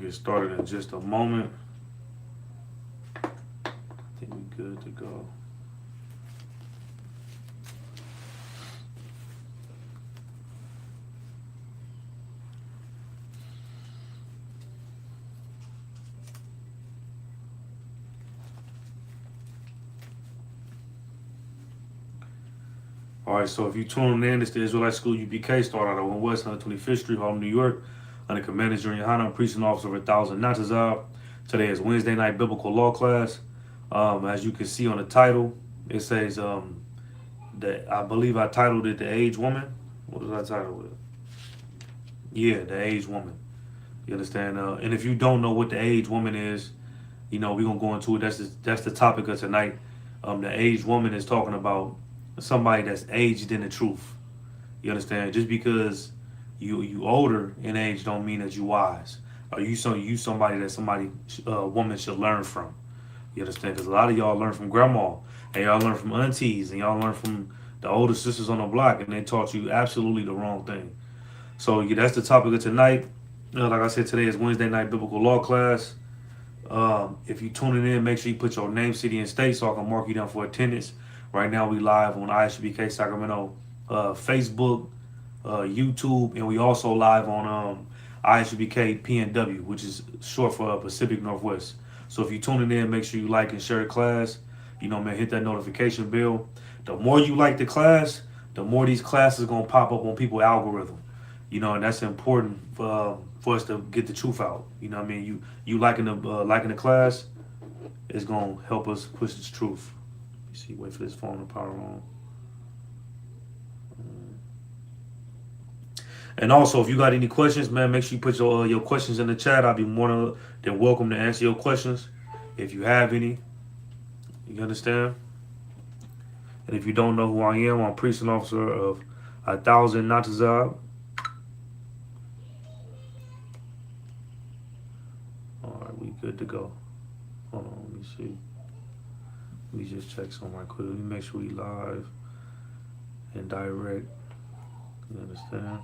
get started in just a moment. I think we good to go. All right, so if you tune in, it's the Israelite School UPK, started out at 1 West 125th Street, Harlem, New York, under Commander Junior Hanna, Precinct Officer of 1000 Natazab. Today is Wednesday night biblical law class. As you can see on the title, it says that I believe I titled it "The Aged Woman." What did I title it? Yeah, the aged woman. You understand? And if you don't know what the aged woman is, we're gonna go into it. That's the topic of tonight. The aged woman is talking about somebody that's aged in the truth. You understand? Just because you older in age don't mean that you wise. Or you somebody that somebody woman should learn from. You understand? Because a lot of y'all learn from grandma, and y'all learn from aunties, and y'all learn from the older sisters on the block, and they taught you absolutely the wrong thing. So yeah, that's the topic of tonight. Like I said, today is Wednesday night biblical law class. If you tuning in, make sure you put your name, city, and state so I can mark you down for attendance. Right now, we live on ISBK Sacramento, Facebook, YouTube, and we also live on ISBK PNW, which is short for Pacific Northwest. So if you tuning in, make sure you like and share the class. Man, hit that notification bell. The more you like the class, the more these classes gonna pop up on people's algorithm. And that's important for us to get the truth out. You know what I mean? You liking the class is gonna help us push this truth. Let me see. Wait for this phone to power on. And also, if you got any questions, man, make sure you put your questions in the chat. I'll be more than welcome to answer your questions if you have any. You understand? And if you don't know who I am, I'm Precinct Officer of 1000 Natazab. All right, we good to go. Hold on, let me see. Let me just check something right quick. Let me make sure we live and direct. You understand?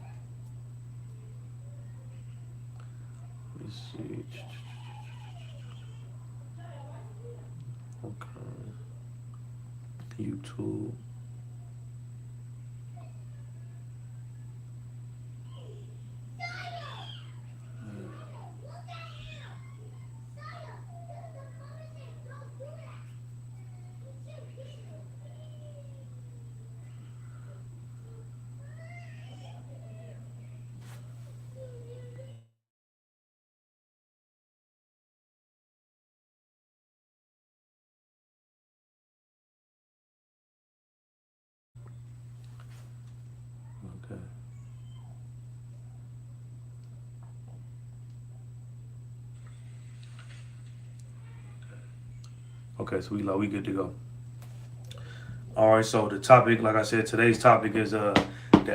Let me see. Okay. YouTube. Okay. Okay, so we good to go. All right, so the topic, like I said, today's topic is the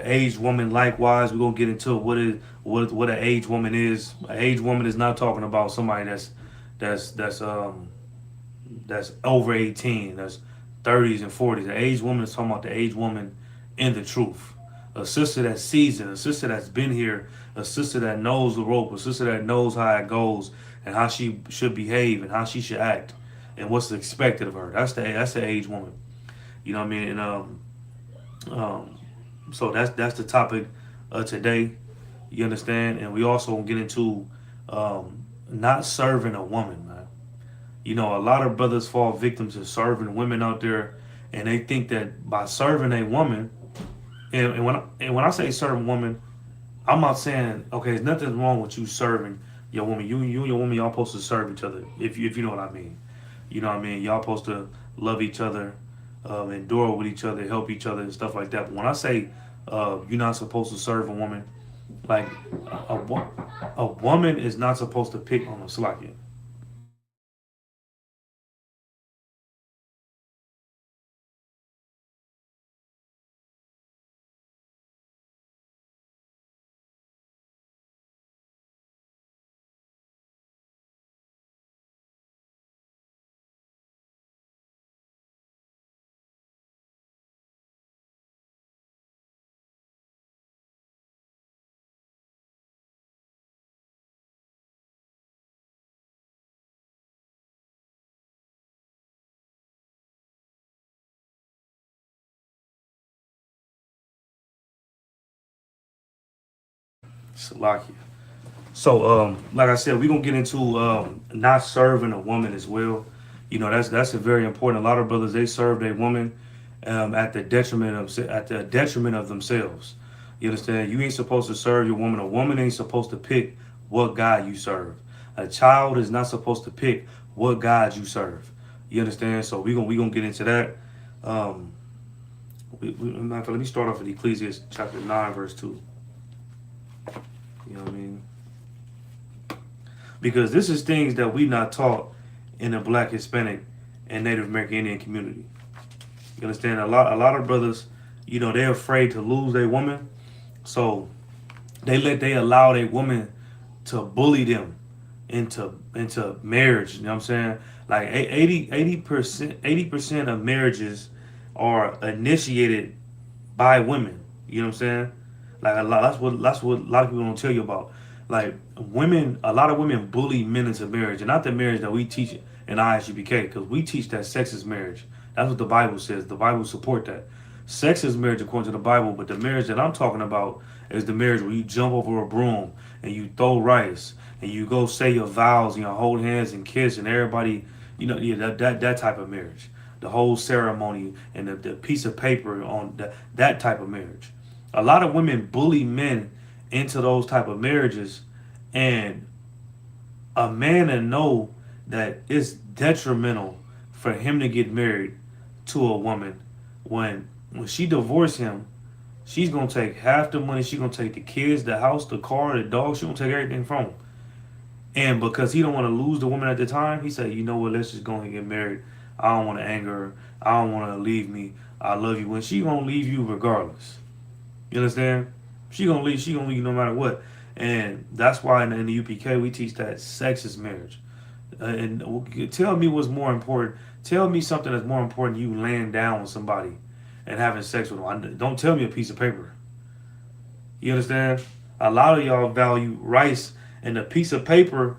aged woman. Likewise, we're gonna get into what an aged woman is. An aged woman is not talking about somebody that's that's um that's over 18, that's 30s and 40s. The aged woman is talking about the aged woman in the truth. A sister that's seasoned, a sister that's been here, a sister that knows the rope, a sister that knows how it goes and how she should behave and how she should act and what's expected of her. That's the aged woman. You know what I mean? And um, so that's the topic today. You understand? And we also gonna get into not serving a woman, man. A lot of brothers fall victim to serving women out there, and they think that by serving a woman, and when I say serving woman, I'm not saying okay, there's nothing wrong with you serving your woman. You and your woman, y'all supposed to serve each other. If you know what I mean, you know what I mean. Y'all supposed to love each other, endure with each other, help each other, and stuff like that. But when I say you're not supposed to serve a woman, like a woman is not supposed to pick on a slack. Salakia. So, like I said, we're gonna get into not serving a woman as well. You know, that's a very important. A lot of brothers, they serve their woman at the detriment of themselves. You understand? You ain't supposed to serve your woman. A woman ain't supposed to pick what God you serve. A child is not supposed to pick what God you serve. You understand? So we gonna get into that. Um, let me start off with Ecclesiastes chapter 9, verse 2. You know what I mean? Because this is things that we not taught in the Black, Hispanic, and Native American Indian community. You understand? A lot of brothers, you know, they're afraid to lose their woman, so they allow their woman to bully them into marriage. You know what I'm saying? Like 80% of marriages are initiated by women. You know what I'm saying? Like that's what a lot of people don't tell you about. Like women, a lot of women bully men into marriage, and not the marriage that we teach in ISUPK, because we teach that sex is marriage. That's what the Bible says. The Bible support that. Sex is marriage according to the Bible, but the marriage that I'm talking about is the marriage where you jump over a broom and you throw rice and you go say your vows and you hold hands and kiss and everybody, you know, yeah, that type of marriage. The whole ceremony and the piece of paper on that type of marriage. A lot of women bully men into those type of marriages, and a man to know that it's detrimental for him to get married to a woman when she divorced him, she's gonna take half the money, she's gonna take the kids, the house, the car, the dog, she's gonna take everything from him. And because he don't want to lose the woman at the time, he said, you know what, let's just go and get married. I don't want to anger her. I don't want to leave me. I love you. When she gonna leave you regardless. You understand? She gonna leave you no matter what. And that's why in the UPK we teach that sex is marriage. And tell me what's more important. Tell me something that's more important than you laying down with somebody and having sex with them. Don't tell me a piece of paper. You understand? A lot of y'all value rice and a piece of paper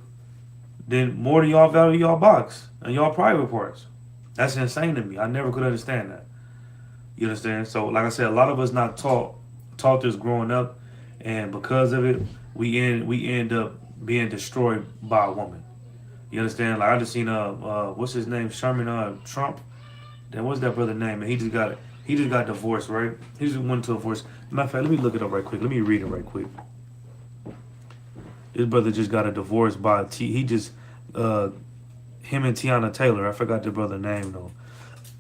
than more than y'all value y'all box and y'all private parts. That's insane to me. I never could understand that. You understand? So like I said, a lot of us not taught this growing up, and because of it, we end up being destroyed by a woman. You understand? Like I just seen what's his name, Sherman Trump. Then what's that brother name? And he just got divorced, right? He just went to a divorce. Matter of fact, let me look it up right quick. Let me read it right quick. This brother just got a divorce by he just him and Tiana Taylor. I forgot the brother name though.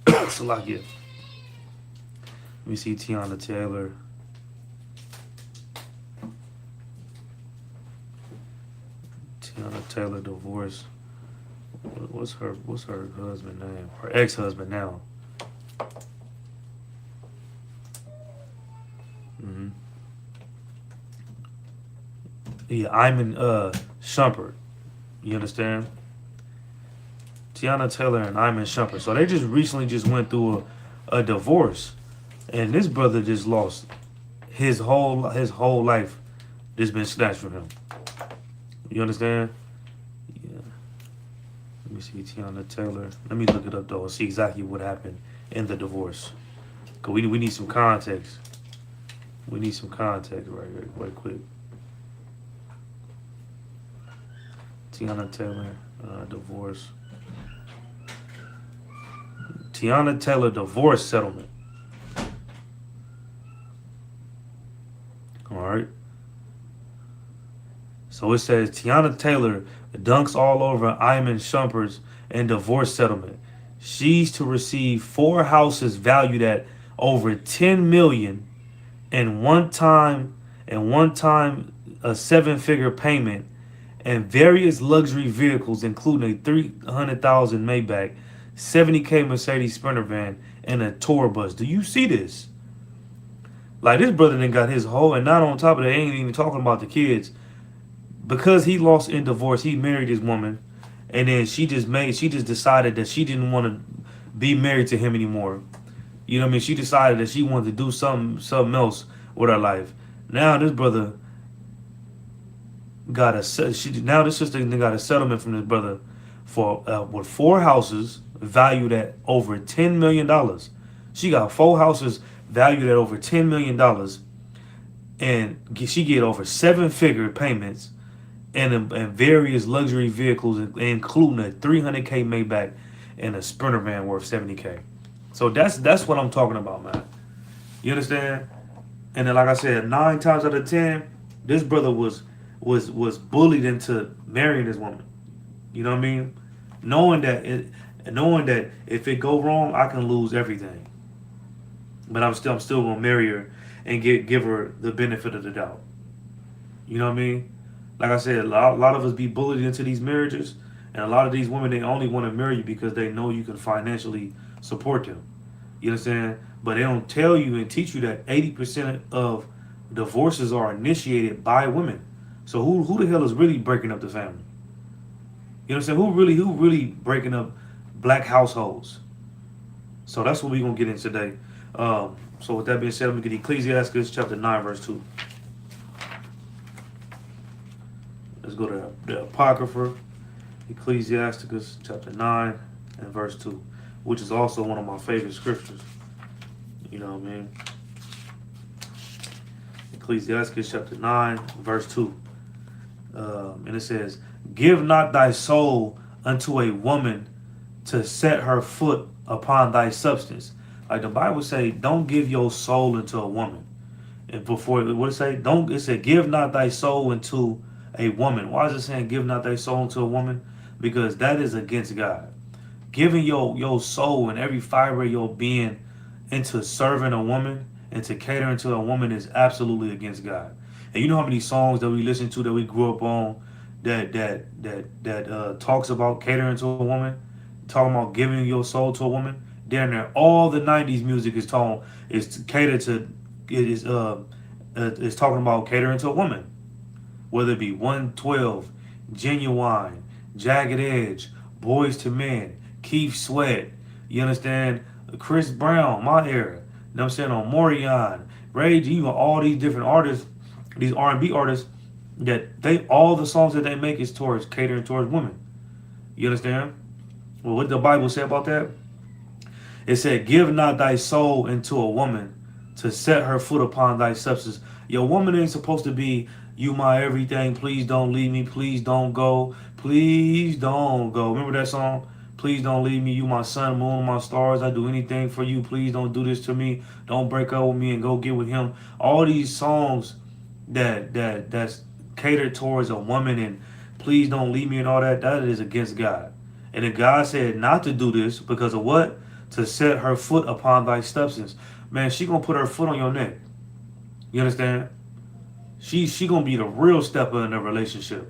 Salakia. Let me see Tiana Taylor. Tiana Taylor divorce. What's her husband name? Her ex-husband now. Mm-hmm. Yeah, Iman Shumpert. You understand? Tiana Taylor and Iman Shumpert. So they just recently went through a divorce, and this brother just lost his whole life. Just been snatched from him. You understand? Yeah. Let me see Tiana Taylor. Let me look it up though and see exactly what happened in the divorce. Cause we need some context. We need some context right quick. Tiana Taylor divorce. Tiana Taylor divorce settlement. All right. So it says Tiana Taylor dunks all over Iman Shumpert's in divorce settlement. She's to receive 4 houses valued at over $10 million and one time a 7-figure payment, and various luxury vehicles, including a $300,000 Maybach, $70K Mercedes Sprinter van, and a tour bus. Do you see this? Like this brother then got his whole, and not on top of that, ain't even talking about the kids. Because he lost in divorce, he married his woman, and then she just decided that she didn't want to be married to him anymore. You know what I mean? She decided that she wanted to do something else with her life. Now this brother got this sister got a settlement from this brother for with 4 houses valued at over $10 million. She got 4 houses valued at over $10 million. and she get over 7-figure payments and various luxury vehicles, including a 300K Maybach and a Sprinter van worth 70K. So that's what I'm talking about, man. You understand? And then, like I said, 9 times out of 10, this brother was bullied into marrying this woman. You know what I mean? Knowing that if it go wrong, I can lose everything. But I'm still gonna marry her and give her the benefit of the doubt. You know what I mean? Like I said, a lot of us be bullied into these marriages, and a lot of these women, they only want to marry you because they know you can financially support them. You understand? But they don't tell you and teach you that 80% of divorces are initiated by women. So who the hell is really breaking up the family? You know what I'm saying? Who really breaking up black households? So that's what we're gonna get in today. So with that being said, let me get Ecclesiastes chapter 9, verse 2. Let's go to the Apocrypha, Ecclesiasticus chapter 9 and verse 2, which is also one of my favorite scriptures. You know what I mean? Ecclesiastes chapter 9, verse 2. And it says, "Give not thy soul unto a woman to set her foot upon thy substance." Like the Bible say, don't give your soul into a woman. And before, what it say? Don't, it said, "Give not thy soul into a woman." Why is it saying give not thy soul into a woman? Because that is against God. Giving your soul and every fiber of your being into serving a woman and to catering to a woman is absolutely against God. And you know how many songs that we listen to that we grew up on that talks about catering to a woman, talking about giving your soul to a woman. Down there, all the '90s music is catered to. It is talking about catering to a woman, whether it be 112, Genuine, Jagged Edge, Boys to Men, Keith Sweat. You understand? Chris Brown, my era. You know what I'm saying? On Morion, Ray G, even all these different artists, these R&B artists, that all the songs that they make is towards catering towards women. You understand? Well, what the Bible say about that? It said, "Give not thy soul into a woman to set her foot upon thy substance." Your woman ain't supposed to be, "You my everything, please don't leave me, please don't go, please don't go." Remember that song? "Please don't leave me, you my sun, moon, my stars, I do anything for you, please don't do this to me, don't break up with me and go get with him." All these songs that's catered towards a woman and "please don't leave me" and all that is against God. And if God said not to do this because of what? To set her foot upon thy substance. Man, she gonna put her foot on your neck. You understand? She gonna be the real stepper in the relationship.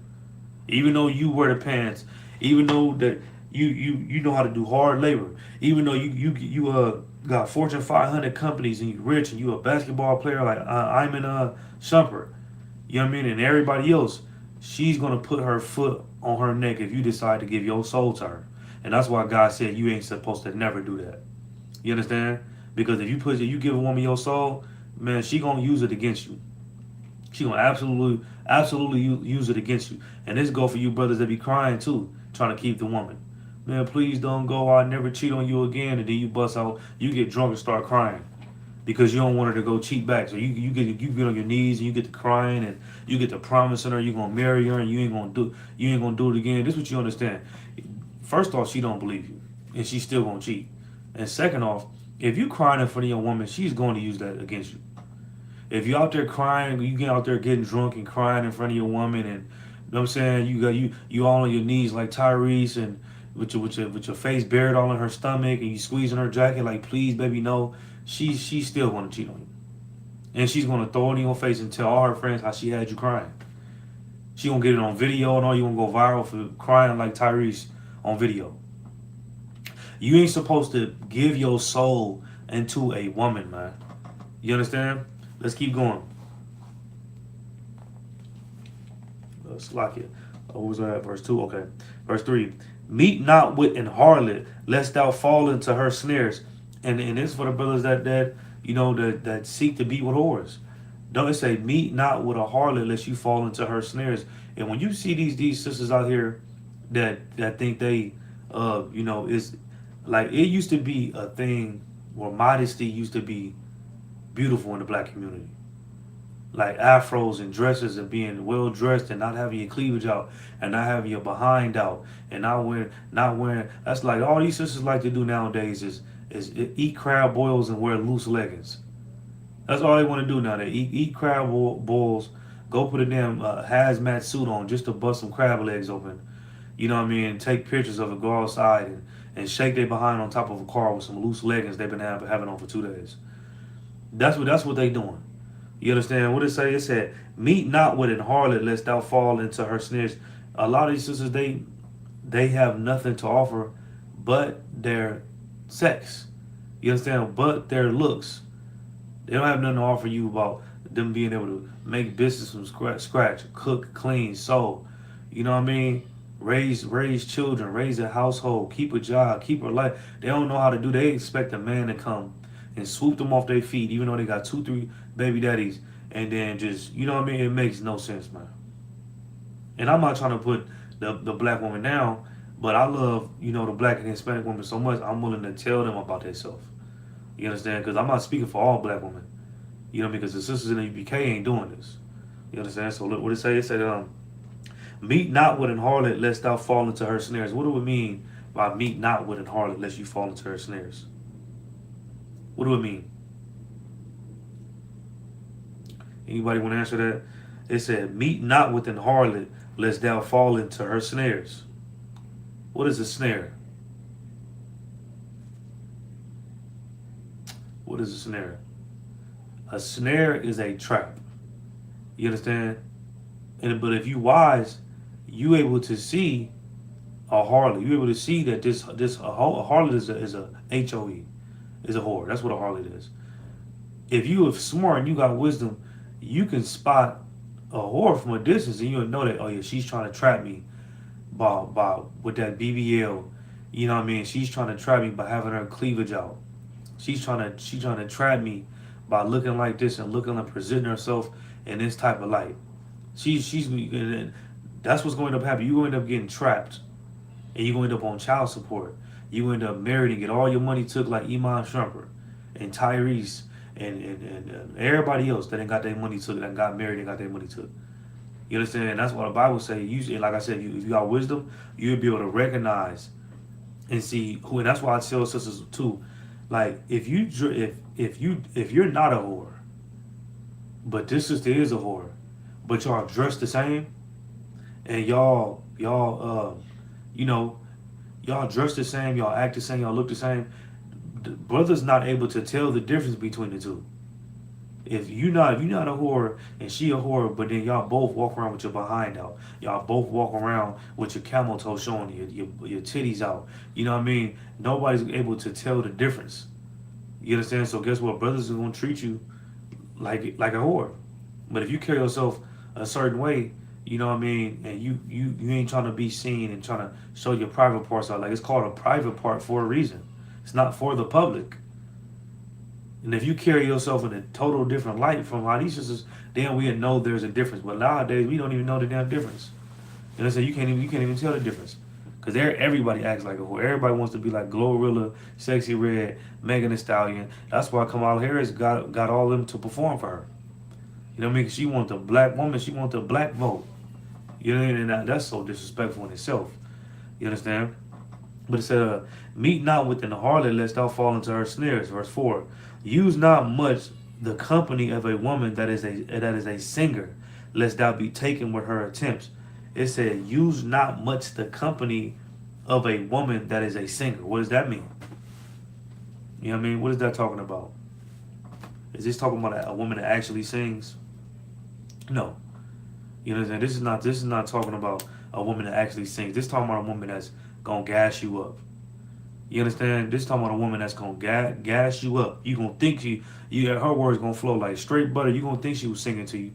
Even though you wear the pants, even though that you know how to do hard labor, even though you got Fortune 500 companies and you rich and you a basketball player like I'm in Shumpert. You know what I mean? And everybody else, she's gonna put her foot on her neck if you decide to give your soul to her. And that's why God said you ain't supposed to never do that. You understand? Because if you give a woman your soul, man, she gonna use it against you. She gonna absolutely use it against you. And this go for you brothers that be crying too, trying to keep the woman. "Man, please don't go. I'll never cheat on you again." And then you bust out, you get drunk and start crying because you don't want her to go cheat back. So you get on your knees and you get to crying and you get to promising her you're gonna marry her and you ain't gonna do it again. This is what you understand. First off, she don't believe you, and she's still gonna cheat. And second off, if you crying in front of your woman, she's going to use that against you. If you're out there crying, you get out there getting drunk and crying in front of your woman, and you know what I'm saying, you all on your knees like Tyrese, and with your face buried all in her stomach, and you squeezing her jacket like, "Please, baby, no." She's still gonna cheat on you, and she's gonna throw it in your face and tell all her friends how she had you crying. She gonna get it on video, and all you gonna go viral for crying like Tyrese on video. You ain't supposed to give your soul into a woman, man. You understand? Let's keep going. Let's lock it. What was that? Verse 2? Okay. Verse 3. "Meet not with an harlot, lest thou fall into her snares." And this is for the brothers that seek to be with whores. Don't it say, "Meet not with a harlot, lest you fall into her snares." And when you see these sisters out here that think they is like, it used to be a thing where modesty used to be beautiful in the black community. like afros and dresses and being well dressed and not having your cleavage out and not having your behind out and not wearing that's like all these sisters like to do nowadays is eat crab boils and wear loose leggings. That's all they want to do now. They eat crab boils, go put a damn hazmat suit on just to bust some crab legs open. You know what I mean? And take pictures of it, go outside and shake their behind on top of a car with some loose leggings they've been having on for 2 days. That's what they doing. You understand what it say? It said, "Meet not with an harlot, lest thou fall into her snares." A lot of these sisters, they have nothing to offer, but their sex. You understand? But their looks. They don't have nothing to offer you about them being able to make business from scratch, cook, clean, sew. You know what I mean? Raise children, raise a household, keep a job, keep a life. They don't know how to do. They expect a man to come and swoop them off their feet, even though they got 2, 3 baby daddies, and then just you know what I mean. It makes no sense, man. And I'm not trying to put the black woman down, but I love the black and Hispanic women so much. I'm willing to tell them about themselves. You understand? Because I'm not speaking for all black women. You know what I mean? Because the sisters in the UPK ain't doing this. You understand? So look what it say. It said, "Meet not with an harlot, lest thou fall into her snares." What do it mean by meet not with an harlot, lest you fall into her snares? What do it mean? Anybody want to answer that? It said, "Meet not with an harlot, lest thou fall into her snares." What is a snare? What is a snare? A snare is a trap. You understand? But if you wise, you able to see a harlot. You able to see that a harlot is a HOE, is a whore. That's what a harlot is. If you are smart and you got wisdom, you can spot a whore from a distance and you'll know that, oh yeah, she's trying to trap me by with that BBL. You know what I mean? She's trying to trap me by having her cleavage out. She's trying to trap me by looking like this and looking like presenting herself in this type of light. She's that's what's going to happen. You're going to end up getting trapped, and you're going to end up on child support. You going to end up married and get all your money took like Iman Shumpert and Tyrese and everybody else that ain't got their money took, that got married and got their money took. You understand? And that's what the Bible say. Usually, like I said, if you got wisdom, you'll be able to recognize and see who. And that's why I tell sisters too, like if you're not a whore, but this sister is a whore, but y'all dress the same, and y'all dress the same, y'all act the same, y'all look the same. The brother's not able to tell the difference between the two. If you're not a whore and she a whore, but then y'all both walk around with your behind out, y'all both walk around with your camel toe showing, your titties out. You know what I mean? Nobody's able to tell the difference. You understand? So guess what? Brothers are gonna treat you like a whore. But if you carry yourself a certain way, you know what I mean, and you ain't trying to be seen and trying to show your private parts out. Like it's called a private part for a reason. It's not for the public. And if you carry yourself in a total different light from how these sisters, then we know there's a difference. But nowadays we don't even know the damn difference. You know what I'm saying? You can't even tell the difference. Because everybody acts like a whore. Everybody wants to be like Glorilla, Sexy Red, Megan Thee Stallion. That's why Kamala Harris got all of them to perform for her. You know what I mean? She wants a black woman. She wants a black vote. You know, and that's so disrespectful in itself. You understand? But it said, "Meet not with an harlot, lest thou fall into her snares." Verse 4. "Use not much the company of a woman that is a singer, lest thou be taken with her attempts." It said, "Use not much the company of a woman that is a singer." What does that mean? You know what I mean? What is that talking about? Is this talking about a woman that actually sings? No. You know what I'm saying? This is not talking about a woman that actually sings. This is talking about a woman that's gonna gas you up. You understand? This is talking about a woman that's gonna gas you up. You gonna think her words gonna flow like straight butter. You gonna think she was singing to you.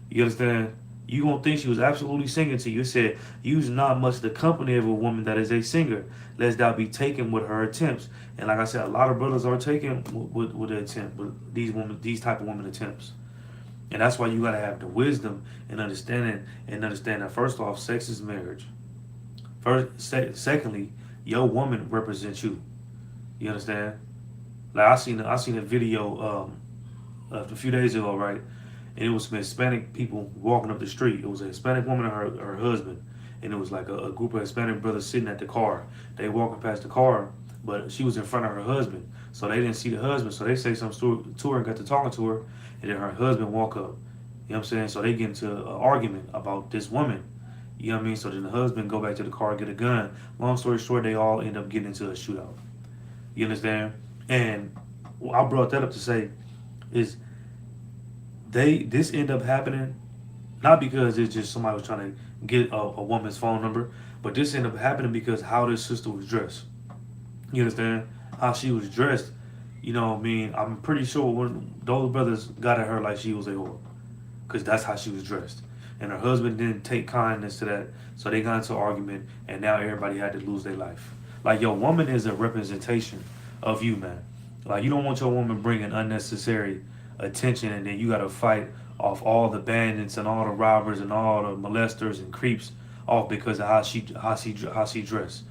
You understand? You gonna think she was absolutely singing to you. It said, "Use not much the company of a woman that is a singer, lest thou be taken with her attempts." And like I said, a lot of brothers are taken with the attempt, with these type of women attempts. And that's why you gotta have the wisdom and understand that first off, sex is marriage. Secondly, your woman represents you. You understand? Like I seen a video a few days ago, right? and it was some Hispanic people walking up the street. It was a Hispanic woman and her husband, and it was like a group of Hispanic brothers sitting at the car. They walking past the car, but she was in front of her husband, so they didn't see the husband. So they say something to her and got to talking to her, and then her husband walk up. You know what I'm saying? So they get into an argument about this woman. You know what I mean? So then the husband go back to the car, get a gun. Long story short, they all end up getting into a shootout. You understand? And I brought that up to say is this end up happening not because it's just somebody was trying to get a woman's phone number, but this ended up happening because how this sister was dressed. You understand? How she was dressed. You know what I mean? I'm pretty sure when those brothers got at her like she was a whore. Because that's how she was dressed. And her husband didn't take kindness to that. So they got into an argument and now everybody had to lose their life. Like your woman is a representation of you, man. Like you don't want your woman bringing unnecessary attention and then you got to fight off all the bandits and all the robbers and all the molesters and creeps off because of how she dressed.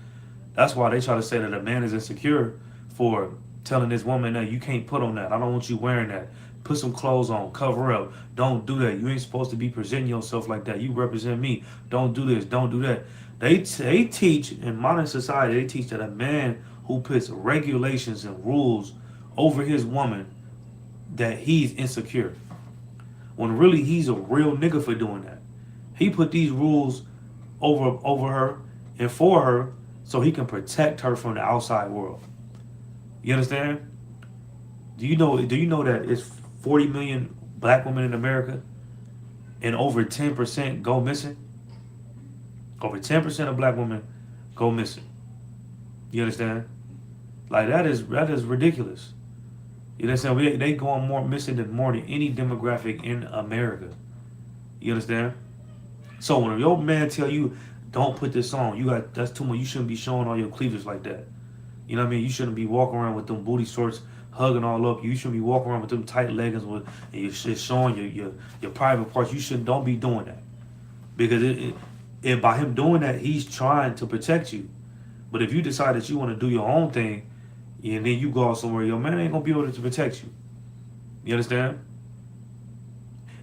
That's why they try to say that a man is insecure for telling this woman that you can't put on that. I don't want you wearing that. Put some clothes on, cover up. Don't do that. You ain't supposed to be presenting yourself like that. You represent me. Don't do this. Don't do that. They teach in modern society. They teach that a man who puts regulations and rules over his woman that he's insecure. When really he's a real nigga for doing that. He put these rules over her and for her so he can protect her from the outside world. You understand? Do you know that it's 40 million black women in America and over 10% go missing? Over 10% of black women go missing. You understand? Like that is ridiculous. You understand? They go on more missing than more than any demographic in America. You understand? So when your man tell you don't put this on, that's too much. You shouldn't be showing all your cleavage like that. You know what I mean? You shouldn't be walking around with them booty shorts hugging all up. You shouldn't be walking around with them tight leggings with and you're just showing your private parts. Don't be doing that because it by him doing that he's trying to protect you. But if you decide that you want to do your own thing and then you go out somewhere, your man ain't gonna be able to protect you. You understand?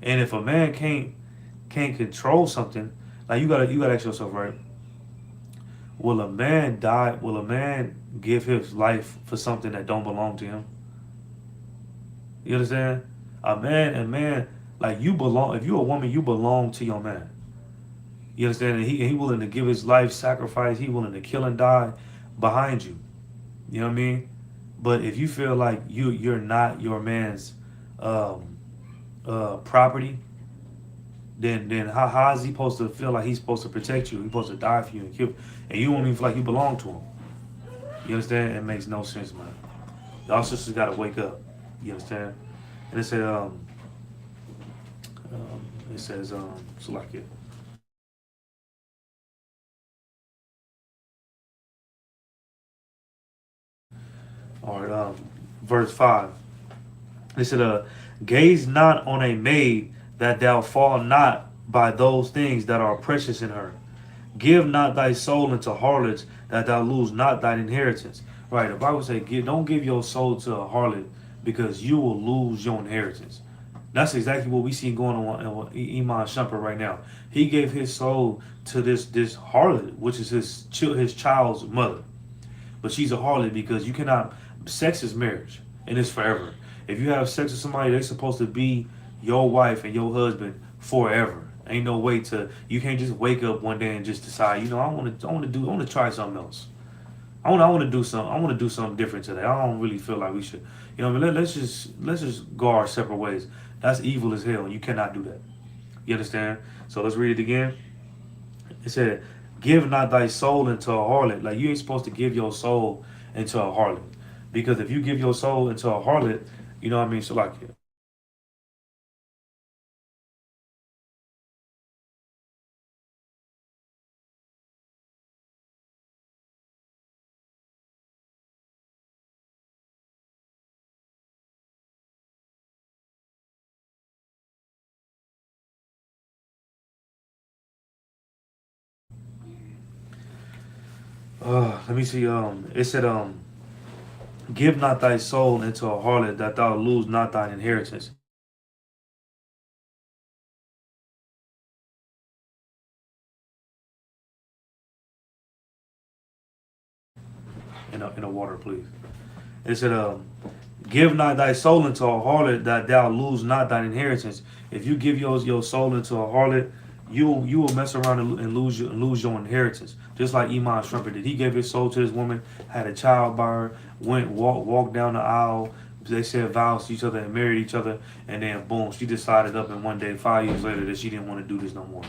And if a man can't control something, like you gotta ask yourself, right? Will a man die? Will a man give his life for something that don't belong to him? You understand? A man, like you belong. If you're a woman, you belong to your man. You understand? And he willing to give his life, sacrifice. He willing to kill and die behind you. You know what I mean? But if you feel like you're not your man's um, property, then how is he supposed to feel like he's supposed to protect you? He's supposed to die for you and kill, and you won't even feel like you belong to him. You understand? It makes no sense, man. Y'all sisters gotta wake up. You understand? And it says so like it. All right, verse 5. It said, gaze not on a maid that thou fall not by those things that are precious in her. Give not thy soul into harlots that thou lose not thine inheritance. Right, the Bible says, don't give your soul to a harlot because you will lose your inheritance. That's exactly what we see going on with Iman Shumpert right now. He gave his soul to this harlot, which is his child's mother. But she's a harlot because you cannot. Sex is marriage, and it's forever. If you have sex with somebody, they're supposed to be your wife and your husband forever. Ain't no way to. You can't just wake up one day and just decide. I want to try something else. I want to do something. I want to do something different today. I don't really feel like we should. I mean, let's just go our separate ways. That's evil as hell. You cannot do that. You understand? So let's read it again. It said, "Give not thy soul into a harlot." Like you ain't supposed to give your soul into a harlot, because if you give your soul into a harlot, you know what I mean. So like, let me see. It said, "Give not thy soul into a harlot that thou lose not thine inheritance." in the water, please. It said, give not thy soul into a harlot, that thou lose not thine inheritance. If you give your soul into a harlot, you will mess around and lose your inheritance. Just like Iman Shumpert did. He gave his soul to this woman, had a child by her, walked down the aisle. They said vows to each other and married each other, and then boom, she decided up in one day, 5 years later, that she didn't want to do this no more.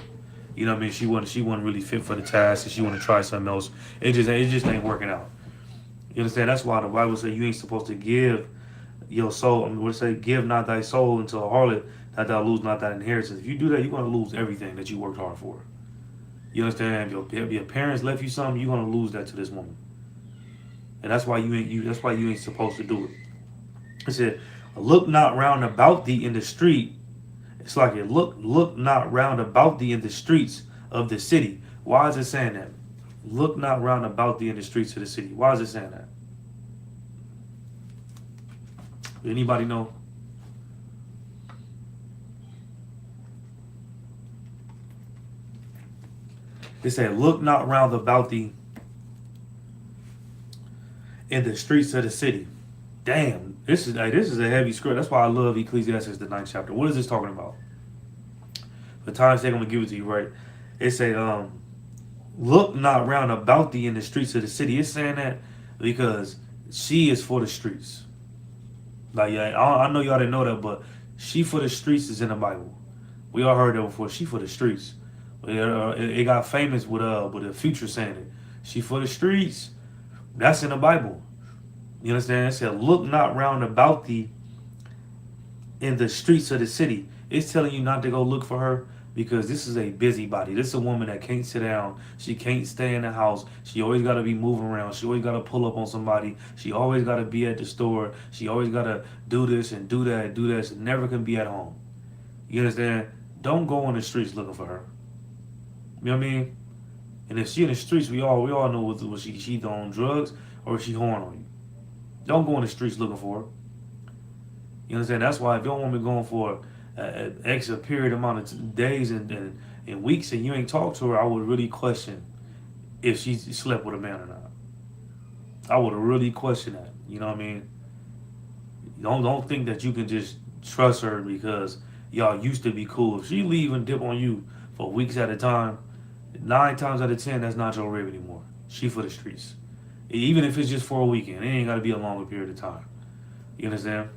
You know what I mean? She wasn't really fit for the task, and she wanted to try something else. It just ain't working out. You understand? That's why the Bible says you ain't supposed to give your soul. I mean, what it say? Give not thy soul into a harlot, that thou lose not thy inheritance. If you do that, you're gonna lose everything that you worked hard for. You understand? If your parents left you something, you're gonna lose that to this woman, and that's why you ain't. That's why you ain't supposed to do it. It said, "Look not round about thee in the street." It's like it look not round about thee in the streets of the city. Why is it saying that? Look not round about thee in the streets of the city. Why is it saying that? Anybody know? It said, look not round about thee in the streets of the city. Damn, this is a heavy script. That's why I love Ecclesiastes, the 9th chapter. What is this talking about? For time's sake, I'm gonna give it to you, right? It say, look not round about thee in the streets of the city. It's saying that because she is for the streets. Like, yeah, I know y'all didn't know that, but she for the streets is in the Bible. We all heard that before. She for the streets. It got famous with the Future saying it. She for the streets. That's in the Bible. You understand? It said, look not round about thee in the streets of the city. It's telling you not to go look for her because this is a busybody. This is a woman that can't sit down. She can't stay in the house. She always got to be moving around. She always got to pull up on somebody. She always got to be at the store. She always got to do this and do that and do that. She never can be at home. You understand? Don't go on the streets looking for her. You know what I mean? And if she in the streets, we all know what she on drugs or she horn on you. Don't go on the streets looking for her. You understand? That's why if your woman going for an extra period amount of days and weeks and you ain't talked to her, I would really question if she slept with a man or not. I would really question that. You know what I mean? Don't think that you can just trust her because y'all used to be cool. If she leave and dip on you for weeks at a time, 9 times out of 10, that's not your rib anymore. She for the streets. Even if it's just for a weekend, it ain't got to be a longer period of time. You understand?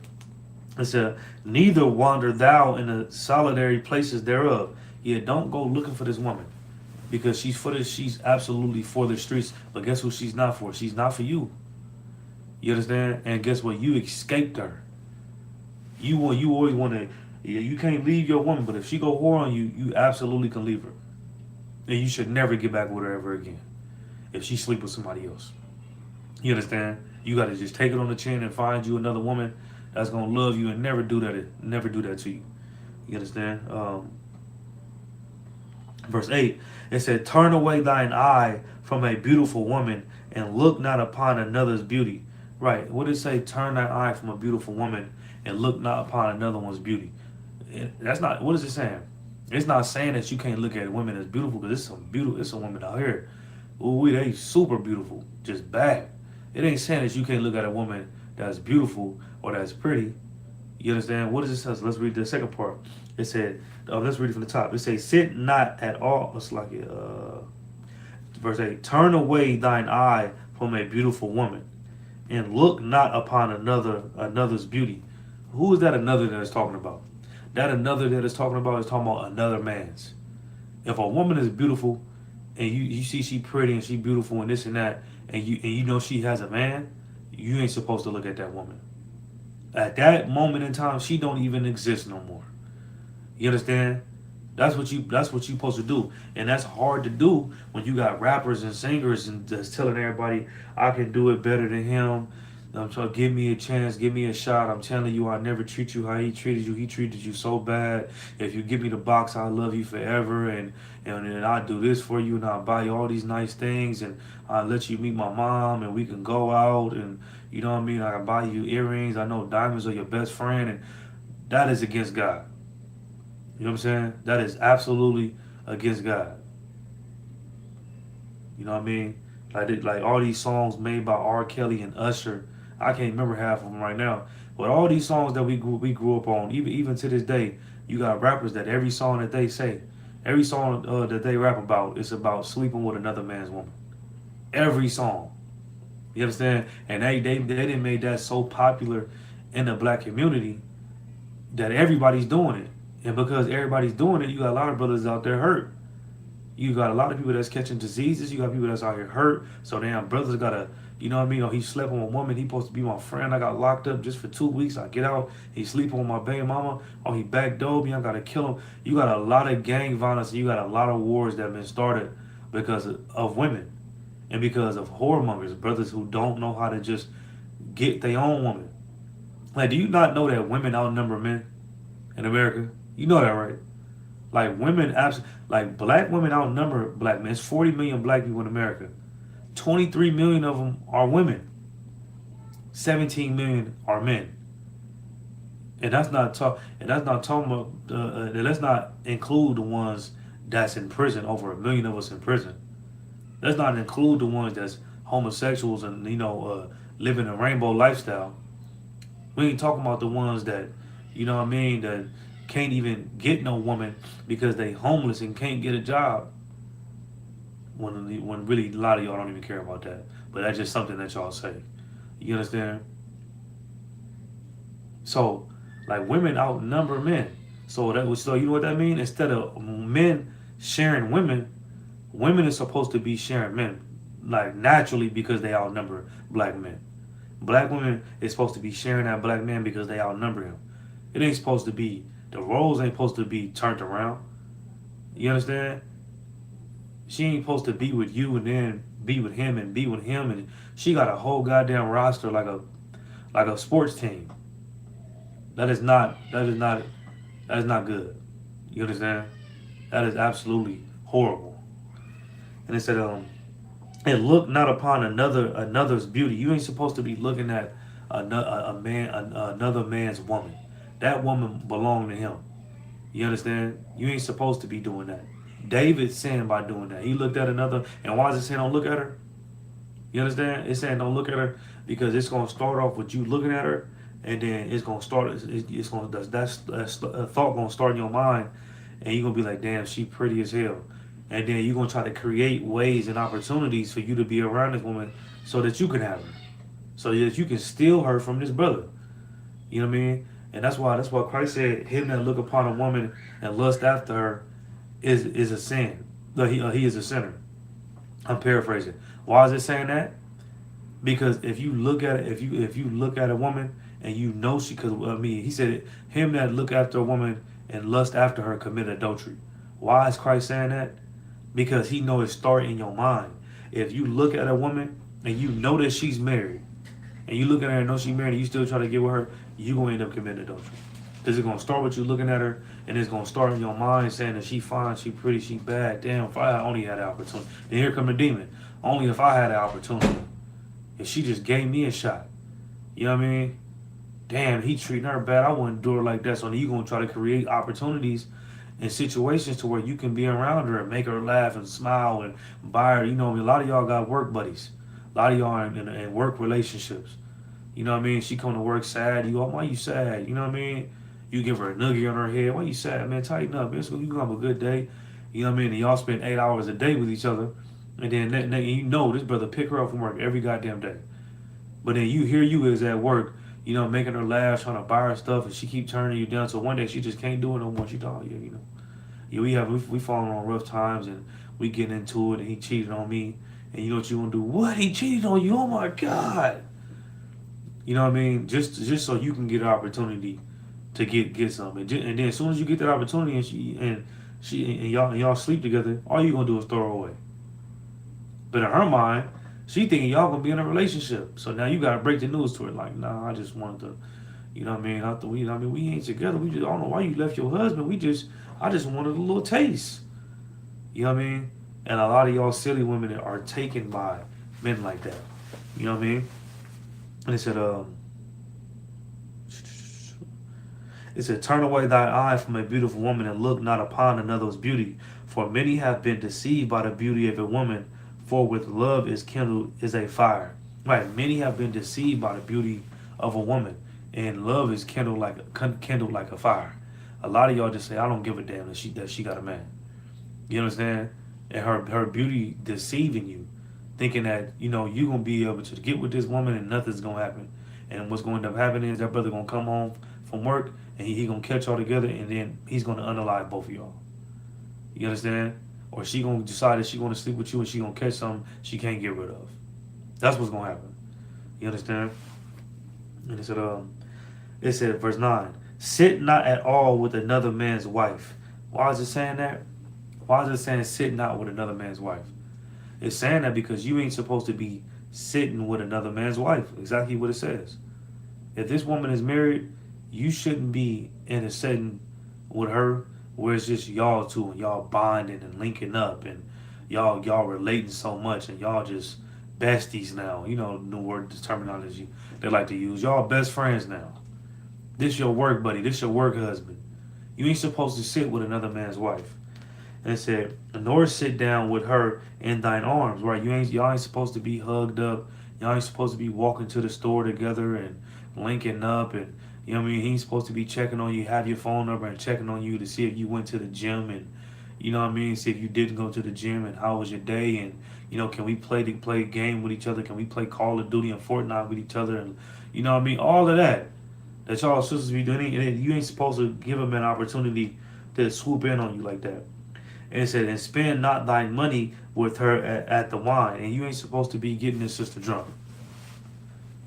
It said, neither wander thou in the solitary places thereof. Yeah, don't go looking for this woman because she's absolutely for the streets. But guess who she's not for? She's not for you. You understand? And guess what? You escaped her. You always want to. You can't leave your woman, but if she go whore on you, you absolutely can leave her, and you should never get back with her ever again if she sleep with somebody else. You understand? You got to just take it on the chin and find you another woman that's gonna love you and never do that to you. You understand? Verse 8, it said, turn away thine eye from a beautiful woman and look not upon another's beauty. Right. What did it say? Turn thine eye from a beautiful woman and look not upon another one's beauty. That's not, what is it saying? It's not saying that you can't look at women as beautiful, because it's some women out here. Ooh, they super beautiful, just bad. It ain't saying that you can't look at a woman that's beautiful or that's pretty. You understand? What does it say? Let's read the second part. It said, let's read it from the top. It says, sit not at all. It's like verse 8. Turn away thine eye from a beautiful woman, and look not upon another's beauty. Who is that another that is talking about? That another that is talking about is talking about another man's. If a woman is beautiful, and you see she pretty and she beautiful and this and that, and you know she has a man, you ain't supposed to look at that woman. At that moment in time, she don't even exist no more. You understand? That's what you supposed to do, and that's hard to do when you got rappers and singers and just telling everybody I can do it better than him. I'm trying to give me a chance, give me a shot. I'm telling you, I never treat you how he treated you. He treated you so bad. If you give me the box, I'll love you forever, and I'll do this for you, and I'll buy you all these nice things, and I'll let you meet my mom, and we can go out, and you know what I mean. I can buy you earrings. I know diamonds are your best friend, and that is against God. You know what I'm saying? That is absolutely against God. You know what I mean? Like all these songs made by R. Kelly and Usher. I can't remember half of them right now. But all these songs that we grew up on, even to this day, you got rappers that every song that they say, every song that they rap about, is about sleeping with another man's woman. Every song. You understand? And they didn't made that so popular in the black community that everybody's doing it. And because everybody's doing it, you got a lot of brothers out there hurt. You got a lot of people that's catching diseases. You got people that's out here hurt. So damn, brothers gotta, you know what I mean? Oh, he slept with a woman. He supposed to be my friend. I got locked up just for 2 weeks. I get out. He sleeping with my baby mama. Oh, he backdoored me. I gotta kill him. You got a lot of gang violence. You got a lot of wars that have been started because of women and because of whoremongers, brothers who don't know how to just get their own woman. Like, do you not know that women outnumber men in America? You know that, right? Like like black women outnumber black men. It's 40 million black people in America. 23 million of them are women. 17 million are men. And that's not talk. And that's not talking about. Let's not include the ones that's in prison. Over a million of us in prison. Let's not include the ones that's homosexuals and living a rainbow lifestyle. We ain't talking about the ones that, you know what I mean, that can't even get no woman because they homeless and can't get a job. When really a lot of y'all don't even care about that. But that's just something that y'all say. You understand? So, like, women outnumber men. So you know what that means? Instead of men sharing women, women is supposed to be sharing men, like naturally because they outnumber black men. Black women is supposed to be sharing that black man because they outnumber him. It ain't supposed to be, the roles ain't supposed to be turned around. You understand? She ain't supposed to be with you and then be with him and be with him, and she got a whole goddamn roster like a sports team. That is not good. You understand? That is absolutely horrible. And it said, and look not upon another's beauty. You ain't supposed to be looking at another man's woman. That woman belonged to him. You understand? You ain't supposed to be doing that. David sinned by doing that. He looked at another, and why does it say don't look at her? You understand? It's saying don't look at her because it's gonna start off with you looking at her, and then it's gonna start. It's gonna that's a thought gonna start in your mind, and you're gonna be like, damn, she pretty as hell, and then you're gonna try to create ways and opportunities for you to be around this woman so that you can have her, so that you can steal her from this brother. You know what I mean? And that's why Christ said, him that look upon a woman and lust after her is a sin. No, he is a sinner. I'm paraphrasing. Why is it saying that? Because if you look at it, if you look at a woman and you know because I mean, he said him that look after a woman and lust after her commit adultery. Why is Christ saying that? Because he know it start in your mind. If you look at a woman and you know that she's married, and you look at her and know she's married, and you still try to get with her, you gonna end up committing adultery. Because it's gonna start with you looking at her, and it's gonna start in your mind saying that she fine, she pretty, she bad. Damn, if I only had the opportunity. Then here come the demon. Only if I had the opportunity. If she just gave me a shot. You know what I mean? Damn, he treating her bad. I wouldn't do her like that. So then you gonna try to create opportunities and situations to where you can be around her and make her laugh and smile and buy her. You know what I mean? A lot of y'all got work buddies. A lot of y'all are in work relationships. You know what I mean? She come to work sad. You, why you sad? You know what I mean? You give her a noogie on her head. Why you sad, man? Tighten up, man. So you gonna have a good day. You know what I mean? And y'all spend 8 hours a day with each other. And then you know this brother pick her up from work every goddamn day. But then you is at work, you know, making her laugh, trying to buy her stuff, and she keep turning you down. So one day she just can't do it no more. She thought, yeah, you know. Yeah, we falling on rough times and we getting into it and he cheated on me. And you know what you gonna do? What? He cheated on you? Oh my God. You know what I mean? Just so you can get an opportunity to get something. And then as soon as you get that opportunity and y'all sleep together, all you gonna do is throw her away. But in her mind, she thinking y'all gonna be in a relationship. So now you gotta break the news to her. Like, nah, I just wanted to, you know what I mean? We ain't together. We just, I don't know why you left your husband. I just wanted a little taste. You know what I mean? And a lot of y'all silly women are taken by men like that. You know what I mean? And it said, turn away thy eye from a beautiful woman and look not upon another's beauty. For many have been deceived by the beauty of a woman. For with love is kindled is a fire. Right. Many have been deceived by the beauty of a woman, and love is kindled like a fire. A lot of y'all just say, I don't give a damn that she got a man. You understand? And her beauty deceiving you, thinking that you gonna be able to get with this woman and nothing's gonna happen. And what's going to end up happening is that brother gonna come home from work and he gonna catch y'all together and then he's gonna unalive both of y'all. You understand? Or she gonna decide that she gonna sleep with you and she gonna catch something she can't get rid of. That's what's gonna happen. You understand? And it said verse 9, sit not at all with another man's wife. Why is it saying that? Why is it saying sit not with another man's wife? It's saying that because you ain't supposed to be sitting with another man's wife. Exactly what it says. If this woman is married, you shouldn't be in a setting with her where it's just y'all two and y'all bonding and linking up and y'all relating so much and y'all just besties now. You know the word, the terminology they like to use. Y'all best friends now. This your work buddy. This your work husband. You ain't supposed to sit with another man's wife. And it said, nor sit down with her in thine arms. Right? Y'all ain't supposed to be hugged up. Y'all ain't supposed to be walking to the store together and linking up and you know what I mean? He ain't supposed to be checking on you, have your phone number and checking on you to see if you went to the gym and you know what I mean, see if you didn't go to the gym and how was your day and can we play a game with each other? Can we play Call of Duty and Fortnite with each other and you know what I mean? All of that y'all sisters be doing and you ain't supposed to give them an opportunity to swoop in on you like that. And it said, and spend not thy money with her at the wine. And you ain't supposed to be getting this sister drunk.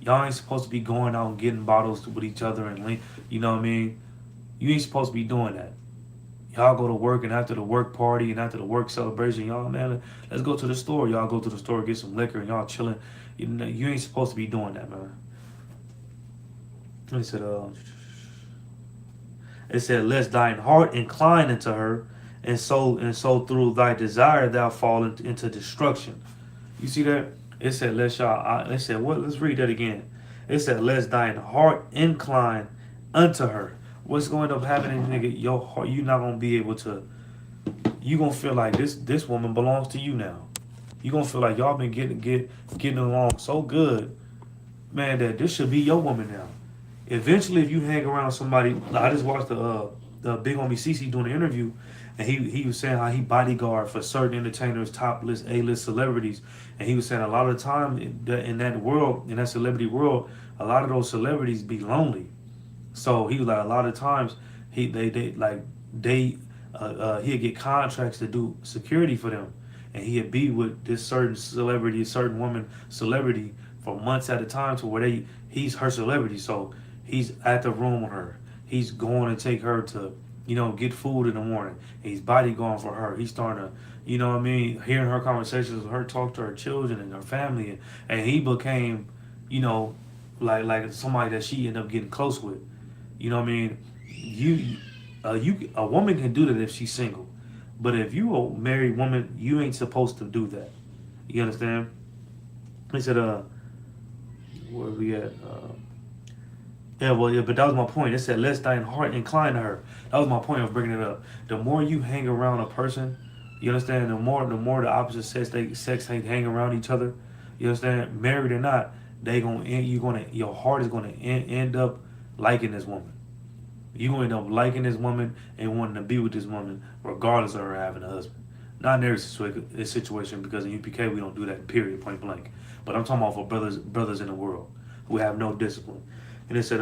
Y'all ain't supposed to be going out and getting bottles with each other and you know what I mean? You ain't supposed to be doing that. Y'all go to work and after the work party and after the work celebration, y'all man, let's go to the store. Y'all go to the store, get some liquor, and y'all chilling. You ain't supposed to be doing that, man. It said, lest thine heart incline into her, and so through thy desire thou fall into destruction. You see that? It said, it said, what? Let's read that again. It said, lest thine heart incline unto her. What's going to happen, nigga? Your heart, you're not gonna be able to. You gonna feel like this woman belongs to you now. You gonna feel like y'all been getting along so good, man, that this should be your woman now. Eventually, if you hang around somebody, I just watched the big homie CC doing an interview, and he was saying how he bodyguard for certain entertainers, top list, A-list celebrities, and he was saying a lot of the time in that world, in that celebrity world, a lot of those celebrities be lonely. So he was like a lot of times he'd get contracts to do security for them, and he'd be with this certain celebrity, certain woman celebrity for months at a time to where he's her celebrity. So he's at the room with her. He's going to take her to, get food in the morning. He's bodyguarding for her. He's starting to, what I mean, hearing her conversations with her, talk to her children and her family. And he became, like somebody that she ended up getting close with. You know what I mean? A woman can do that if she's single. But if you a married woman, you ain't supposed to do that. You understand? He said, where are we at? Yeah, well, yeah, but that was my point. It said, "Lest thine heart incline to her." That was my point of bringing it up. The more you hang around a person, you understand. The more the opposite sex hang around each other. You understand. Married or not, your heart is gonna end up liking this woman. You gonna end up liking this woman and wanting to be with this woman, regardless of her having a husband. Not in every situation, because in UPK we don't do that. Period, point blank. But I'm talking about for brothers in the world who have no discipline. And it said,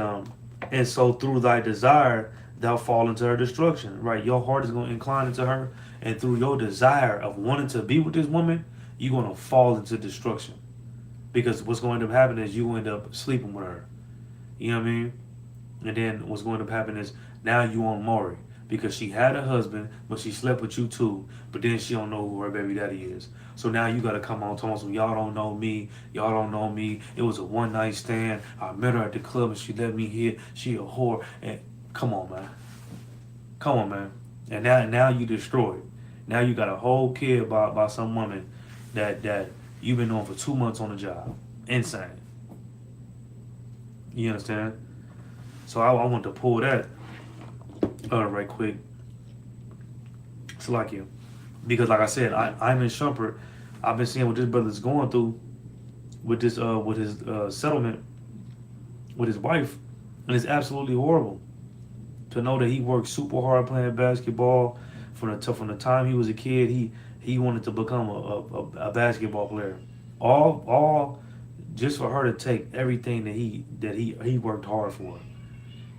and so through thy desire thou fall into her destruction. Right, your heart is going to incline into her, and through your desire of wanting to be with this woman, you're going to fall into destruction. Because what's going to happen is you end up sleeping with her. You know what I mean? And then what's going to happen is now you on Maury. Because she had a husband, but she slept with you too. But then she don't know who her baby daddy is. So now you gotta come on, Thomas. Y'all don't know me. Y'all don't know me. It was a one night stand. I met her at the club and she let me hit. She a whore. And come on, man. Come on, man. And now you destroyed. Now you got a whole kid by some woman that you've been on for 2 months on the job. Insane. You understand? So I want to pull that. Right quick. It's like you. Because like I said, I'm in Shumpert. I've been seeing what this brother's going through with his settlement with his wife, and it's absolutely horrible to know that he worked super hard playing basketball from the time he was a kid. He wanted to become a basketball player. All just for her to take everything that he worked hard for.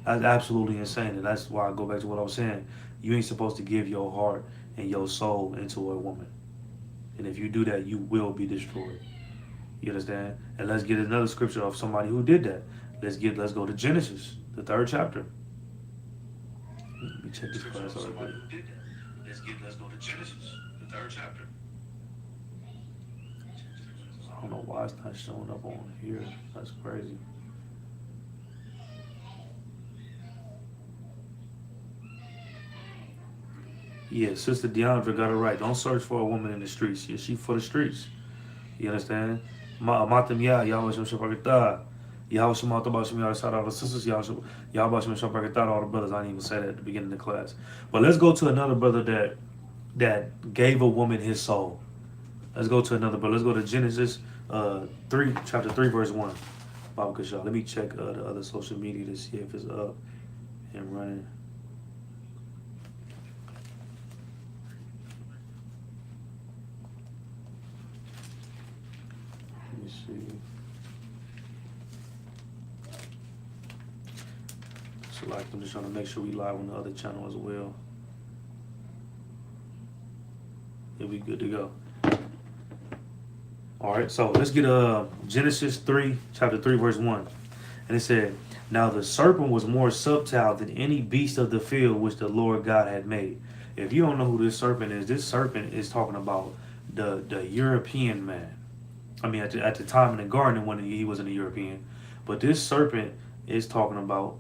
That's absolutely insane, and that's why I go back to what I was saying. You ain't supposed to give your heart and your soul into a woman, and if you do that, you will be destroyed. You understand? And let's get another scripture of somebody who did that. Let's go to Genesis, the 3rd chapter. Let me check this class out. Let's go to Genesis, the 3rd chapter. I don't know why it's not showing up on here. That's crazy. Yeah, Sister Deandra got it right. Don't search for a woman in the streets. Yeah, she for the streets. You understand? Matam ya, Yahweh Shem Shabakata. Yahweh Shem Matabah Shem Yahweh Sada, all the sisters, Yahweh Shem Shabakata, all the brothers. I didn't even say that at the beginning of the class. But let's go to another brother that gave a woman his soul. Let's go to another brother. Let's go to Genesis chapter 3, verse 1. Baba Kashaw. Let me check the other social media to see if it's up and running. Let me see. Select. I'm just trying to make sure we live on the other channel as well. It'll be good to go. All right, so let's get Genesis 3, chapter 3, verse 1. And it said, now the serpent was more subtle than any beast of the field which the Lord God had made. If you don't know who this serpent is talking about the European man. I mean, at the time in the garden when he wasn't a European. But this serpent is talking about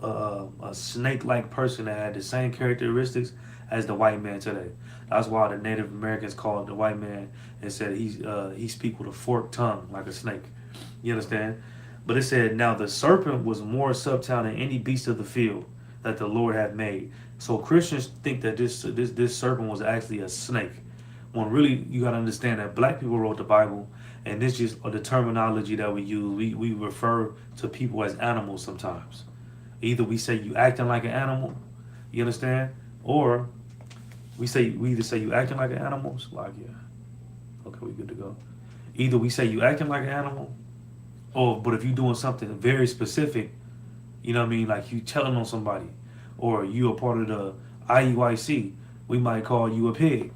a snake-like person that had the same characteristics as the white man today. That's why the Native Americans called the white man and said he speak with a forked tongue like a snake. You understand? But it said, now the serpent was more subtle than any beast of the field that the Lord had made. So Christians think that this serpent was actually a snake. When really you got to understand that black people wrote the Bible, and this just the terminology that we use. We refer to people as animals sometimes. Either we say you acting like an animal, you understand, or we either say you acting like an animal, like yeah, okay, we good to go. Either we say you acting like an animal, but if you're doing something very specific, you know what I mean, like you telling on somebody, or you a part of the IUIC, we might call you a pig.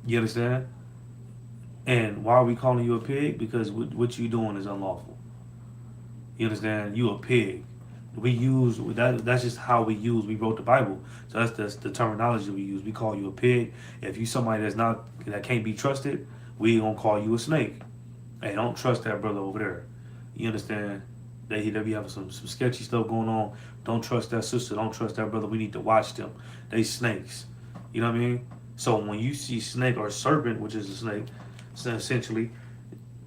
You understand? And why are we calling you a pig? Because what you doing is unlawful. You understand? You a pig. We use that. That's just how we use. We wrote the Bible, so that's the terminology we use. We call you a pig. If you somebody that can't be trusted, we gonna call you a snake. Hey, don't trust that brother over there. You understand? They be having some sketchy stuff going on. Don't trust that sister. Don't trust that brother. We need to watch them. They snakes. You know what I mean? So when you see snake or serpent, which is a snake, so essentially,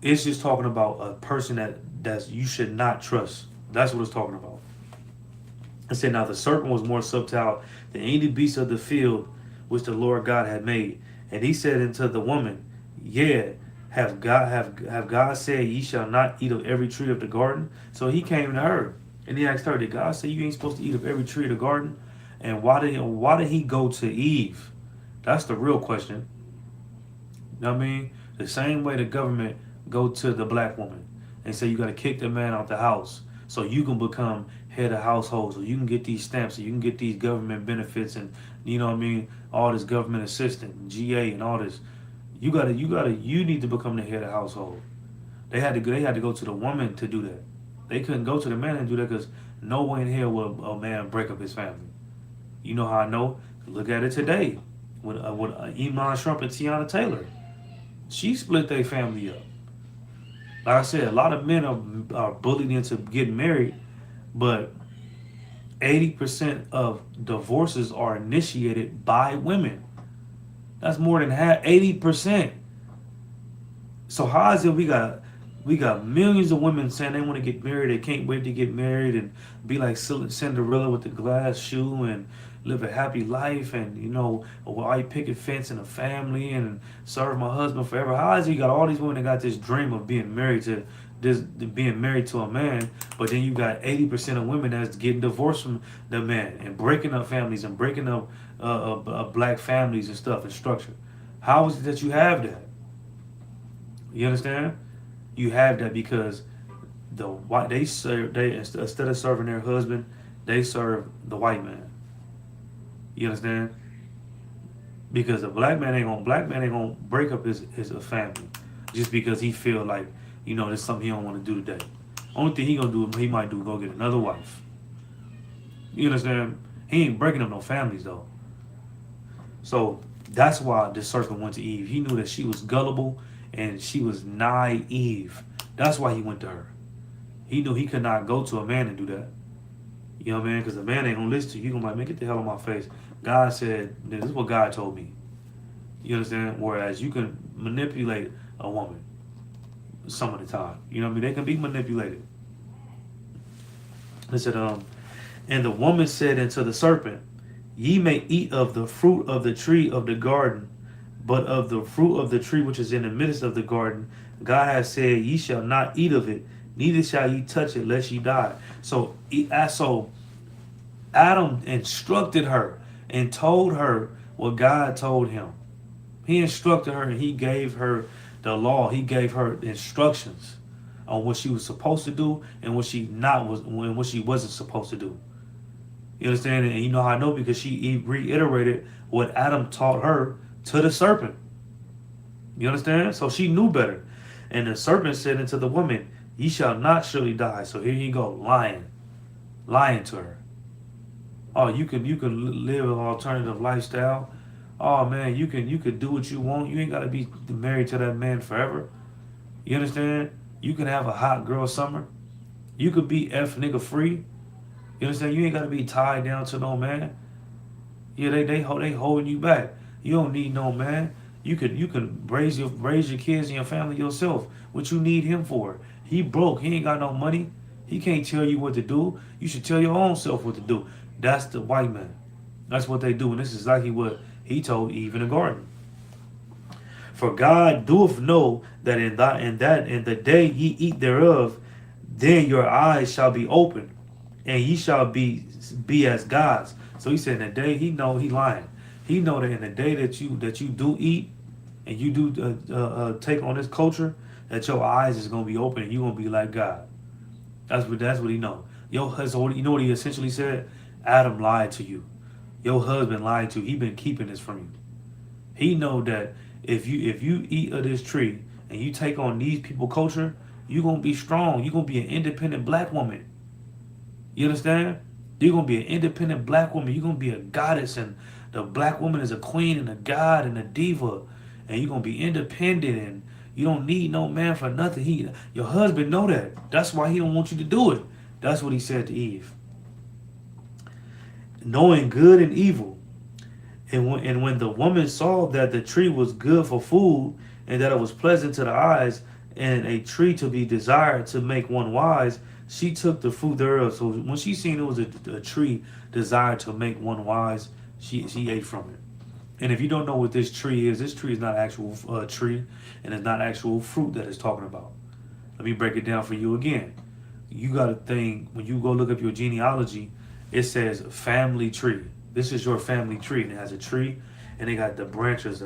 it's just talking about a person that you should not trust. That's what it's talking about. It said, now the serpent was more subtle than any beast of the field which the Lord God had made. And he said unto the woman, yeah, have God said ye shall not eat of every tree of the garden? So he came to her and he asked her, did God say you ain't supposed to eat of every tree of the garden? And why did he go to Eve? That's the real question. You know what I mean? The same way the government go to the black woman and say you got to kick the man out the house so you can become head of household, so you can get these stamps, so you can get these government benefits, and you know what I mean, all this government assistance, GA, and all this. You need to become the head of household. They had to go to the woman to do that. They couldn't go to the man and do that because no way in hell will a man break up his family. You know how I know? Look at it today with Iman Trump and Tiana Taylor. She split their family up. Like I said, a lot of men are bullied into getting married, but 80% of divorces are initiated by women. That's more than half, 80%. So how is it we got millions of women saying they want to get married, they can't wait to get married and be like Cinderella with the glass shoe and live a happy life, and a white picket fence and a family, and serve my husband forever. How is he got all these women that got this dream of being married to a man, but then you got 80% of women that's getting divorced from the man and breaking up families and breaking up black families and stuff and structure? How is it that you have that? You understand? You have that because the white they instead of serving their husband, they serve the white man. You understand? Because the black man ain't gonna break up his family just because he feel like there's something he don't want to do today. Only thing he might do go get another wife. You understand? He ain't breaking up no families though. So that's why the serpent went to Eve. He knew that she was gullible and she was naive. That's why he went to her. He knew he could not go to a man and do that. You know what I mean? Because the man ain't gonna listen to you. He gonna be like, man, get the hell on my face. God said, this is what God told me. You understand? Whereas you can manipulate a woman some of the time. You know what I mean? They can be manipulated. It said, and the woman said unto the serpent, ye may eat of the fruit of the tree of the garden, but of the fruit of the tree which is in the midst of the garden, God has said, ye shall not eat of it, neither shall ye touch it, lest ye die. So Adam instructed her and told her what God told him. He instructed her and he gave her the law. He gave her instructions on what she was supposed to do and what she wasn't supposed to do. You understand? And you know how I know? Because she reiterated what Adam taught her to the serpent. You understand? So she knew better. And the serpent said unto the woman, ye shall not surely die. So here you go, lying to her. Oh, you can live an alternative lifestyle. Oh man, you could do what you want. You ain't gotta be married to that man forever. You understand? You can have a hot girl summer. You could be F nigga free. You understand? You ain't gotta be tied down to no man. Yeah, they holding you back. You don't need no man. You can raise your kids and your family yourself. What you need him for? He broke. He ain't got no money. He can't tell you what to do. You should tell your own self what to do. That's the white man. That's what they do, and this is exactly what he told Eve in the garden. For God doeth know that in the day ye eat thereof, then your eyes shall be opened, and ye shall be as gods. So he said, in the day he lying. He know that in the day that you do eat and you do take on this culture, that your eyes is gonna be open and you gonna be like God. That's what he know. You know what he essentially said? Adam lied to you. Your husband lied to you. He been keeping this from you. He know that if you eat of this tree and you take on these people culture, you gonna be strong. You gonna be an independent black woman. You understand? You're gonna be an independent black woman. You're gonna be a goddess, and the black woman is a queen and a god and a diva, and you're gonna be independent, and you don't need no man for nothing. Your husband know that. That's why he don't want you to do it. That's what he said to Eve. Knowing good and evil. And when the woman saw that the tree was good for food, and that it was pleasant to the eyes, and a tree to be desired to make one wise, she took the fruit thereof. So when she seen it was a tree desired to make one wise, she ate from it. And if you don't know what this tree is not actual tree, and it's not actual fruit that it's talking about. Let me break it down for you again. You got to think, when you go look up your genealogy, it says family tree. This is your family tree, and it has a tree, and they got the branches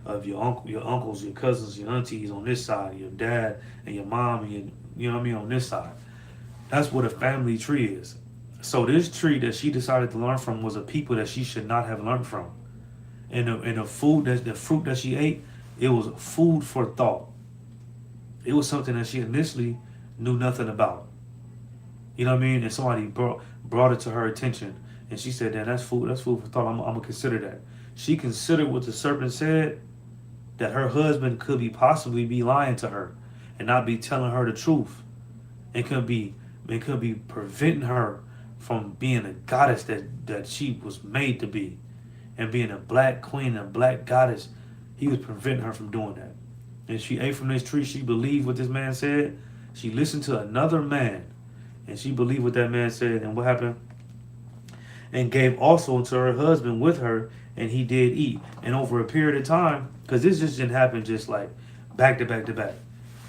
of your uncles, your cousins, your aunties on this side, your dad and your mom, and you know what I mean, on this side. That's what a family tree is. So this tree that she decided to learn from was a people that she should not have learned from. And the fruit that she ate, it was food for thought. It was something that she initially knew nothing about. You know what I mean? And somebody brought it to her attention, and she said, "Damn, that's food for thought. I'm gonna consider that." She considered what the serpent said, that her husband could possibly be lying to her and not be telling her the truth. It could be preventing her from being a goddess that she was made to be, and being a black queen, a black goddess. He was preventing her from doing that. And she ate from this tree. She believed what this man said. She listened to another man, and she believed what that man said. And what happened? and gave also unto her husband with her, and he did eat. And over a period of time, because this just didn't happen just like back to back to back.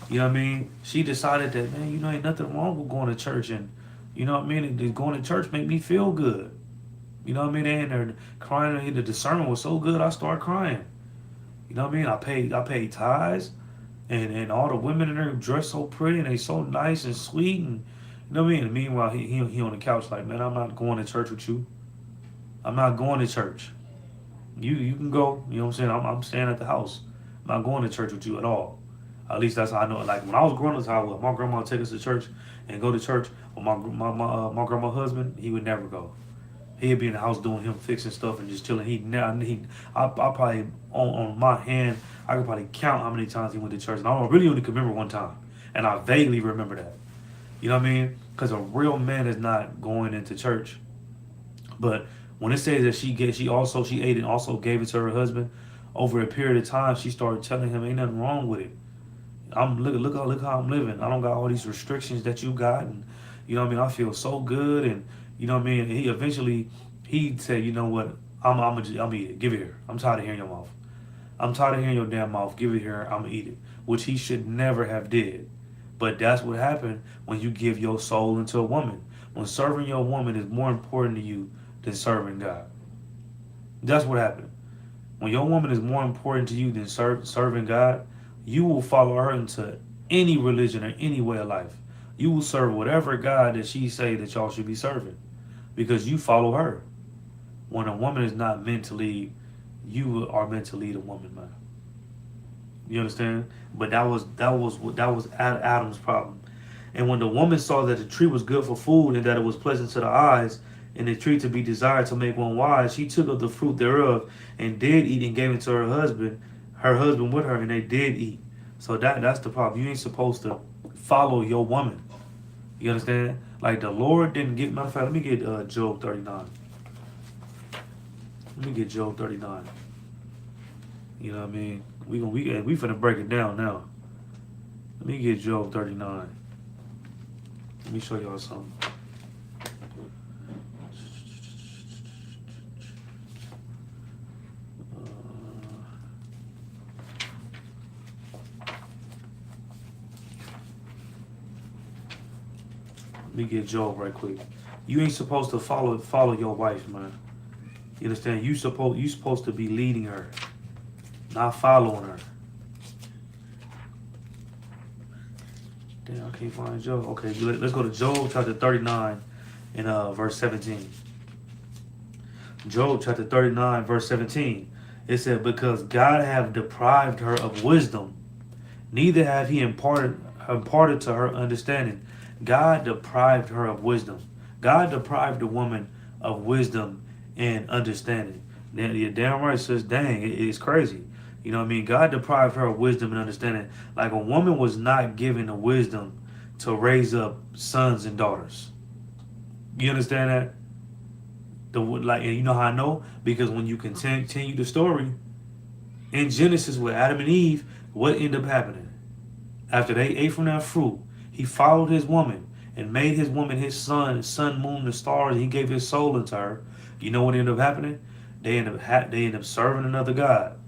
You know what I mean? She decided that, man, ain't nothing wrong with going to church, and you know what I mean? And going to church make me feel good. You know what I mean? And they're crying, and the discernment was so good, I started crying. You know what I mean? I paid tithes, and all the women in there dressed so pretty, and they so nice and sweet, and you know what I mean? And meanwhile, he on the couch like, man, I'm not going to church with you. I'm not going to church. You can go. You know what I'm saying? I'm staying at the house. I'm not going to church with you at all. At least that's how I know it. Like when I was growing up, that's how I was. My grandma would take us to church and go to church. But my grandma's husband, he would never go. He'd be in the house doing him fixing stuff and just chilling. I probably on my hand, I could probably count how many times he went to church. And I really only can remember one time, and I vaguely remember that. You know what I mean? Because a real man is not going into church. But when it says that she ate and also gave it to her husband, over a period of time, she started telling him, "Ain't nothing wrong with it. Look how I'm living. I don't got all these restrictions that you got, and you know what I mean. I feel so good, and you know what I mean." And he said, "You know what? I'm eat it. Give it here. I'm tired of hearing your mouth. I'm tired of hearing your damn mouth. Give it here. I'm gonna eat it," which he should never have did. But that's what happened when you give your soul into a woman. When serving your woman is more important to you than serving God. That's what happened. When your woman is more important to you than serving God, you will follow her into any religion or any way of life. You will serve whatever God that she say that y'all should be serving, because you follow her. When a woman is not meant to lead, you are meant to lead a woman, man. You understand? But that was Adam's problem. And when the woman saw that the tree was good for food, and that it was pleasant to the eyes, and the tree to be desired to make one wise, she took of the fruit thereof and did eat, and gave it to her husband with her, and they did eat. So that's the problem. You ain't supposed to follow your woman. You understand? Like the Lord didn't get. Matter of fact, let me get Job 39. Let me get Job 39. You know what I mean? We finna break it down now. Let me get Job 39. Let me show y'all something. Let me get Job right quick. You ain't supposed to follow your wife, man. You understand? You supposed to be leading her, not following her. Damn, I can't find Job. Okay, let's go to Job chapter 39 and verse 17. Job chapter 39 verse 17. It said, "Because God have deprived her of wisdom, neither have he imparted to her understanding." God deprived her of wisdom. God deprived the woman of wisdom and understanding. Then you're damn right, says, dang, it's crazy. You know what I mean? God deprived her of wisdom and understanding. Like a woman was not given the wisdom to raise up sons and daughters. You understand that? And you know how I know? Because when you continue the story in Genesis with Adam and Eve, what ended up happening? After they ate from that fruit, he followed his woman and made his woman his sun, moon, the stars. And he gave his soul into her. You know what ended up happening? They end up serving another god.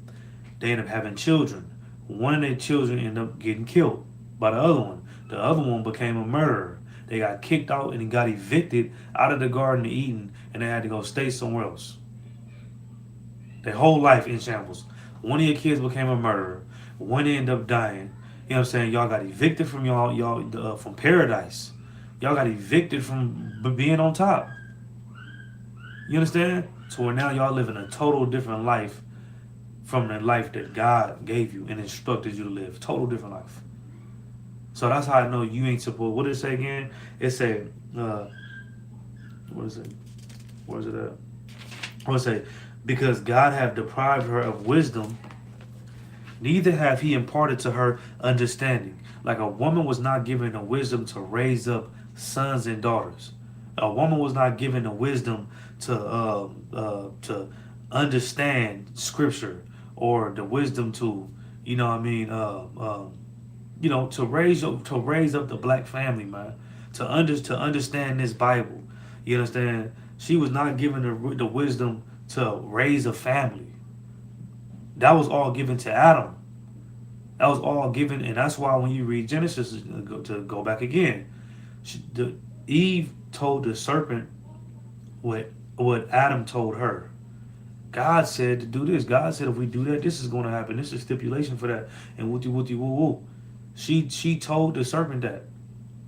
They end up having children. One of their children ended up getting killed by the other one. The other one became a murderer. They got kicked out and got evicted out of the Garden of Eden, and they had to go stay somewhere else. Their whole life in shambles. One of your kids became a murderer. One ended up dying. You know what I'm saying? Y'all got evicted from from paradise. Y'all got evicted from being on top. You understand? So where now y'all living a total different life from the life that God gave you and instructed you to live. Total different life. So that's how I know you ain't supposed. What did it say again? It said, what is it? Where is it at? What did it say? Because God have deprived her of wisdom, neither have he imparted to her understanding. Like a woman was not given the wisdom to raise up sons and daughters. A woman was not given the wisdom to understand scripture, or the wisdom to, you know what I mean, to raise up the black family, man. To understand this Bible. You understand? She was not given the wisdom to raise a family. That was all given to Adam. That was all given, and that's why when you read Genesis, to go back again, Eve told the serpent what Adam told her. God said to do this. God said if we do that, this is going to happen. This is stipulation for that. And woo woo woo. She told the serpent that.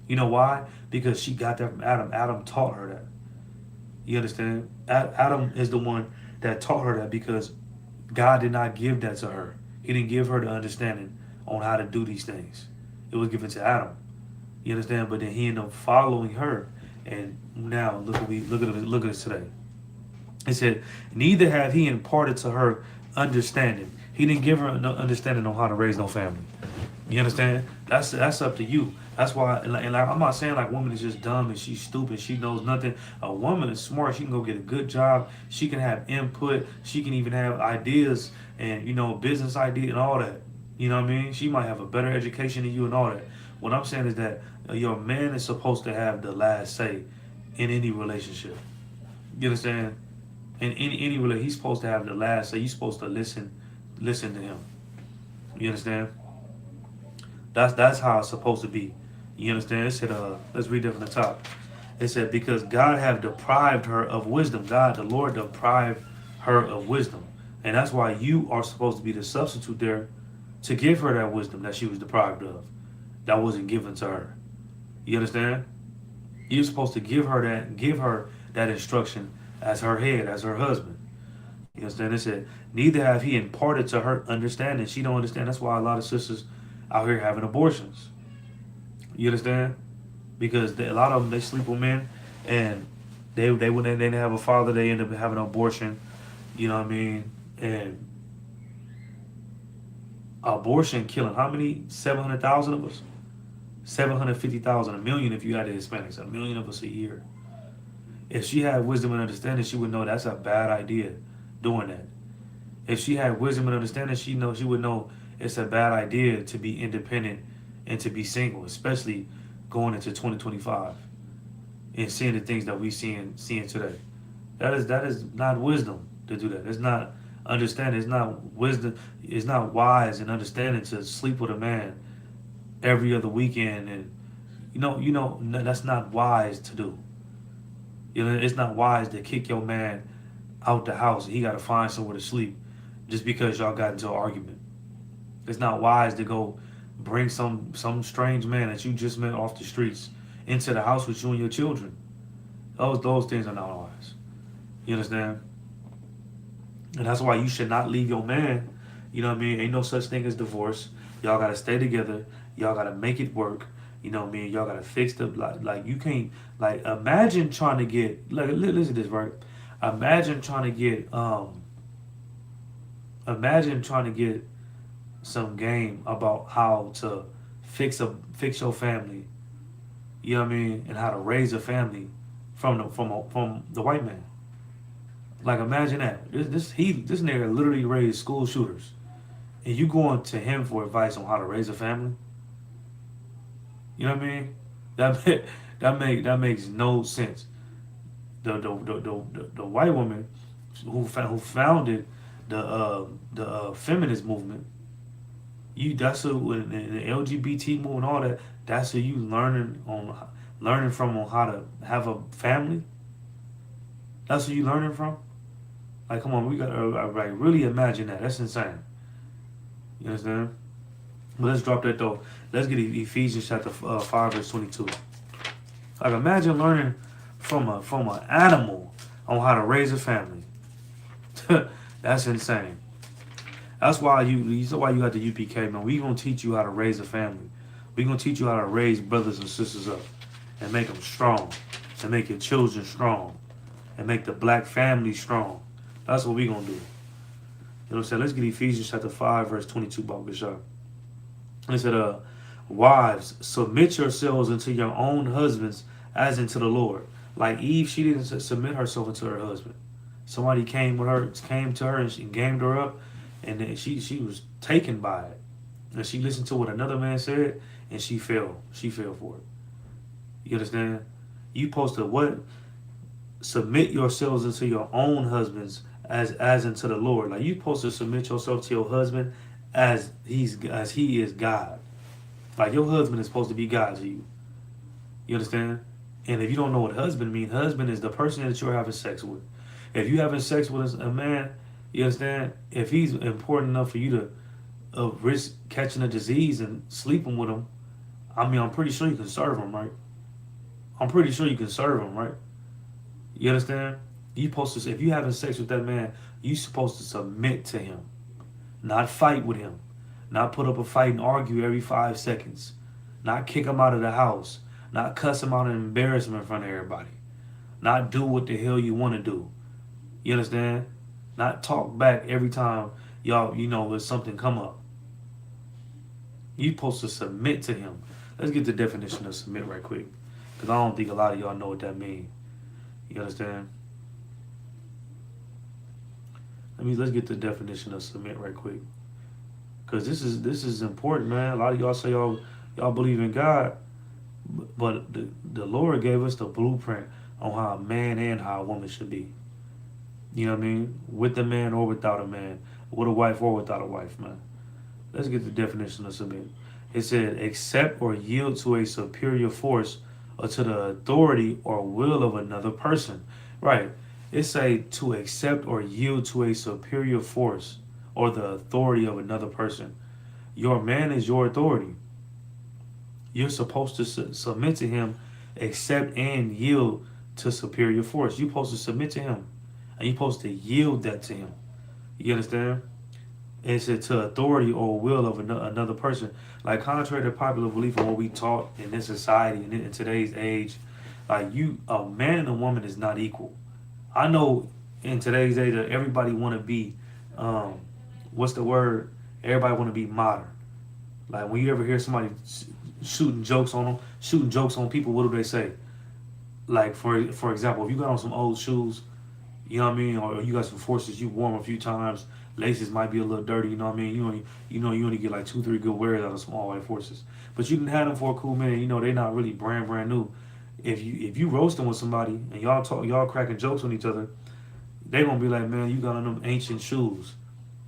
You know why? Because she got that from Adam. Adam taught her that. You understand? Adam is the one that taught her that because God did not give that to her. He didn't give her the understanding on how to do these things. It was given to Adam. You understand? But then he ended up following her, and now look at us today. It said, neither have he imparted to her understanding. He didn't give her no understanding on how to raise no family. You understand? That's up to you. That's why, and like, I'm not saying like woman is just dumb and she's stupid. She knows nothing. A woman is smart. She can go get a good job. She can have input. She can even have ideas and business idea and all that. You know what I mean? She might have a better education than you and all that. What I'm saying is that your man is supposed to have the last say in any relationship. You understand? In any relationship, he's supposed to have the last say. You're supposed to listen to him. You understand? That's how it's supposed to be. You understand? It said, let's read that from the top. It said, because God have deprived her of wisdom. God, the Lord, deprived her of wisdom. And that's why you are supposed to be the substitute there to give her that wisdom that she was deprived of. That wasn't given to her. You understand? You're supposed to give her that instruction as her head, as her husband. You understand? It said, neither have he imparted to her understanding. She don't understand. That's why a lot of sisters out here having abortions. You understand? Because a lot of them, they sleep with men, and when they didn't have a father, they end up having an abortion. You know what I mean? And abortion killing how many? 700,000 of us? 750,000, a million if you had the Hispanics, a million of us a year. If she had wisdom and understanding, she would know that's a bad idea doing that. If she had wisdom and understanding, she would know it's a bad idea to be independent and to be single, especially going into 2025 and seeing the things that we seeing today. That is not wisdom to do that. It's not understanding. It's not wisdom. It's not wise and understanding to sleep with a man every other weekend, and that's not wise to do. It's not wise to kick your man out the house and he got to find somewhere to sleep just because y'all got into an argument. It's not wise to go bring some strange man that you just met off the streets into the house with you and your children. Those things are not wise. You understand? And that's why you should not leave your man. You know what I mean? Ain't no such thing as divorce. Y'all got to stay together. Y'all got to make it work. You know what I mean? Y'all got to fix the, like you can't, like, imagine trying to get, like, listen to this, right? Imagine trying to get some game about how to fix your family, you know what I mean, and how to raise a family from the white man. Like, imagine that. This nigga literally raised school shooters, and you going to him for advice on how to raise a family. You know what I mean? That makes no sense. The white woman who founded the feminist movement. That's who in the LGBT movement, all that. That's who you learning from on how to have a family. That's who you learning from. Like, come on, we got to really imagine that. That's insane. You understand? But let's drop that though. Let's get Ephesians chapter 5 verse 22. Like, imagine learning from an animal on how to raise a family. That's insane. That's why you got the UPK, man. We gonna teach you how to raise a family. We gonna teach you how to raise brothers and sisters up and make them strong, and make your children strong, and make the black family strong. That's what we gonna do. You know what I'm saying? Let's get Ephesians chapter 5 verse 22, Bob Bishop. It said, wives, submit yourselves unto your own husbands as into the Lord. Like Eve, she didn't submit herself unto her husband. Somebody came to her and gamed her up, and then she was taken by it. And she listened to what another man said, and she fell. She fell for it. You understand? You supposed to what? submit yourselves unto your own husbands as unto the Lord. Like you supposed to submit yourself to your husband as he is God. Like your husband is supposed to be God to you. You understand? And if you don't know what husband means, husband is the person that you're having sex with. If you having sex with a man, you understand? If he's important enough for you to risk catching a disease and sleeping with him, I mean, I'm pretty sure you can serve him, right? I'm pretty sure you can serve him, right? You understand? You supposed to, if you having sex with that man, you supposed to submit to him, not fight with him, not put up a fight and argue every 5 seconds, not kick him out of the house, not cuss him out and embarrass him in front of everybody, not do what the hell you want to do. You understand? Not talk back every time y'all, there's something come up. You supposed to submit to him. Let's get the definition of submit right quick, because I don't think a lot of y'all know what that means. You understand? Let's get the definition of submit right quick, because this is important, man. A lot of y'all say y'all believe in God, but the Lord gave us the blueprint on how a man and how a woman should be. You know what I mean? With a man or without a man, with a wife or without a wife, man. Let's get the definition of submit. It said accept or yield to a superior force or to the authority or will of another person. Right. It say to accept or yield to a superior force or the authority of another person. Your man is your authority. You're supposed to submit to him, accept and yield to superior force. You're supposed to submit to him, and you're supposed to yield that to him. You understand? It's to authority or will of another person. Like contrary to popular belief and what we taught in this society and in today's age, like a man and a woman is not equal. I know in today's age that everybody want to be, what's the word? Everybody want to be modern. Like when you ever hear somebody shooting jokes on them, shooting jokes on people, what do they say? Like for example, if you got on some old shoes, you know what I mean, or you got some forces you worn a few times, laces might be a little dirty, you know what I mean. You only get like 2-3 good wears out of small white forces, but you can have them for a cool minute. They're not really brand new. If you roasting with somebody and y'all cracking jokes on each other, they gonna be like, man, you got on them ancient shoes.